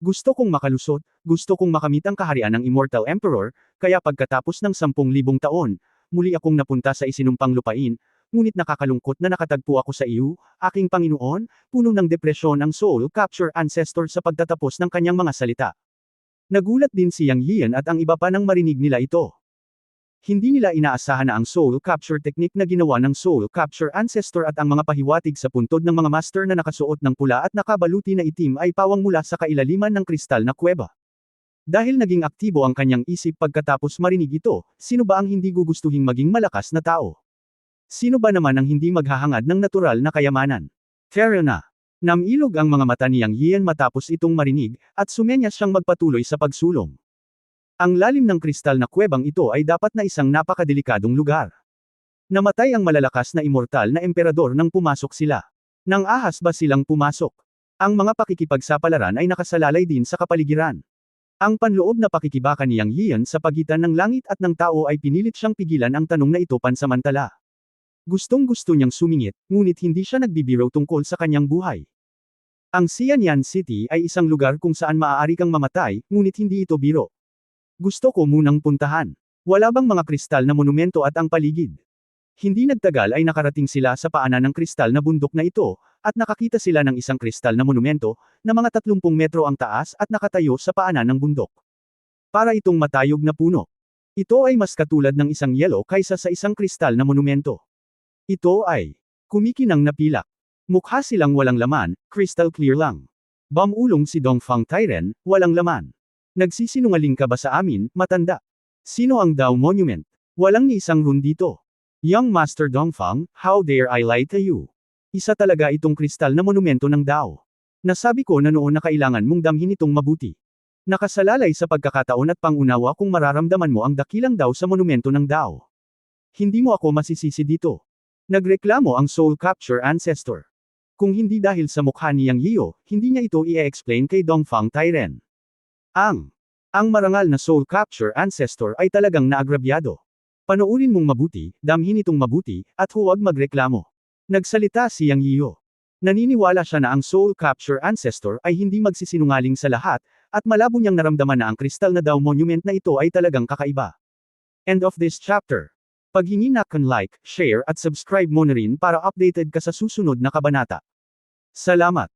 Gusto kong makalusot, gusto kong makamit ang kaharian ng Immortal Emperor, kaya pagkatapos ng 10,000 taon, muli akong napunta sa isinumpang lupain, ngunit nakakalungkot na nakatagpo ako sa iyo, aking Panginoon, puno ng depresyon ang soul capture ancestor sa pagtatapos ng kanyang mga salita. Nagulat din si Yang Yian at ang iba pa nang marinig nila ito. Hindi nila inaasahan na ang soul capture technique na ginawa ng soul capture ancestor at ang mga pahiwatig sa puntod ng mga master na nakasuot ng pula at nakabaluti na itim ay pawang mula sa kailaliman ng kristal na kuweba. Dahil naging aktibo ang kanyang isip pagkatapos marinig ito, sino ba ang hindi gugustuhing maging malakas na tao? Sino ba naman ang hindi maghahangad ng natural na kayamanan? Fair na. Namilog ang mga mata ni Yang Yian matapos itong marinig, at sumenyas siyang magpatuloy sa pagsulong. Ang lalim ng kristal na kuwebang ito ay dapat na isang napakadelikadong lugar. Namatay ang malalakas na immortal na emperador nang pumasok sila. Nang ahas ba silang pumasok? Ang mga pakikipagsapalaran ay nakasalalay din sa kapaligiran. Ang panloob na pakikibaka ni Yang Yian sa pagitan ng langit at ng tao ay pinilit siyang pigilan ang tanong na ito pansamantala. Gustong-gusto niyang sumingit, ngunit hindi siya nagbibiro tungkol sa kanyang buhay. Ang Xianyan City ay isang lugar kung saan maaari kang mamatay, ngunit hindi ito biro. Gusto ko munang puntahan. Wala bang mga kristal na monumento at ang paligid? Hindi nagtagal ay nakarating sila sa paanan ng kristal na bundok na ito, at nakakita sila ng isang kristal na monumento, na mga 30 metro ang taas at nakatayo sa paanan ng bundok. Para itong matayog na puno. Ito ay mas katulad ng isang yelo kaysa sa isang kristal na monumento. Ito ay kumikinang na pilak. Mukha silang walang laman, crystal clear lang. Bamulong si Dongfang Tairen, walang laman. Nagsisinungaling ka ba sa amin, matanda? Sino ang Dao Monument? Walang ni isang rune dito. Young Master Dongfang, how dare I lie to you? Isa talaga itong kristal na monumento ng Dao. Nasabi ko na noon na kailangan mong damhin itong mabuti. Nakasalalay sa pagkakataon at pangunawa kung mararamdaman mo ang dakilang Dao sa monumento ng Dao. Hindi mo ako masisisi dito. Nagreklamo ang Soul Capture Ancestor. Kung hindi dahil sa mukha ni Yang Yio, hindi niya ito i-explain kay Dongfang Tairen. Ang marangal na Soul Capture Ancestor ay talagang naagrabyado. Panoorin mong mabuti, damhin itong mabuti, at huwag magreklamo. Nagsalita si Yang Yio. Naniniwala siya na ang Soul Capture Ancestor ay hindi magsisinungaling sa lahat, at malabo niyang naramdaman na ang kristal na Dao Monument na ito ay talagang kakaiba. End of this chapter. Paghingi na kan like, share at subscribe mo na rin para updated ka sa susunod na kabanata. Salamat.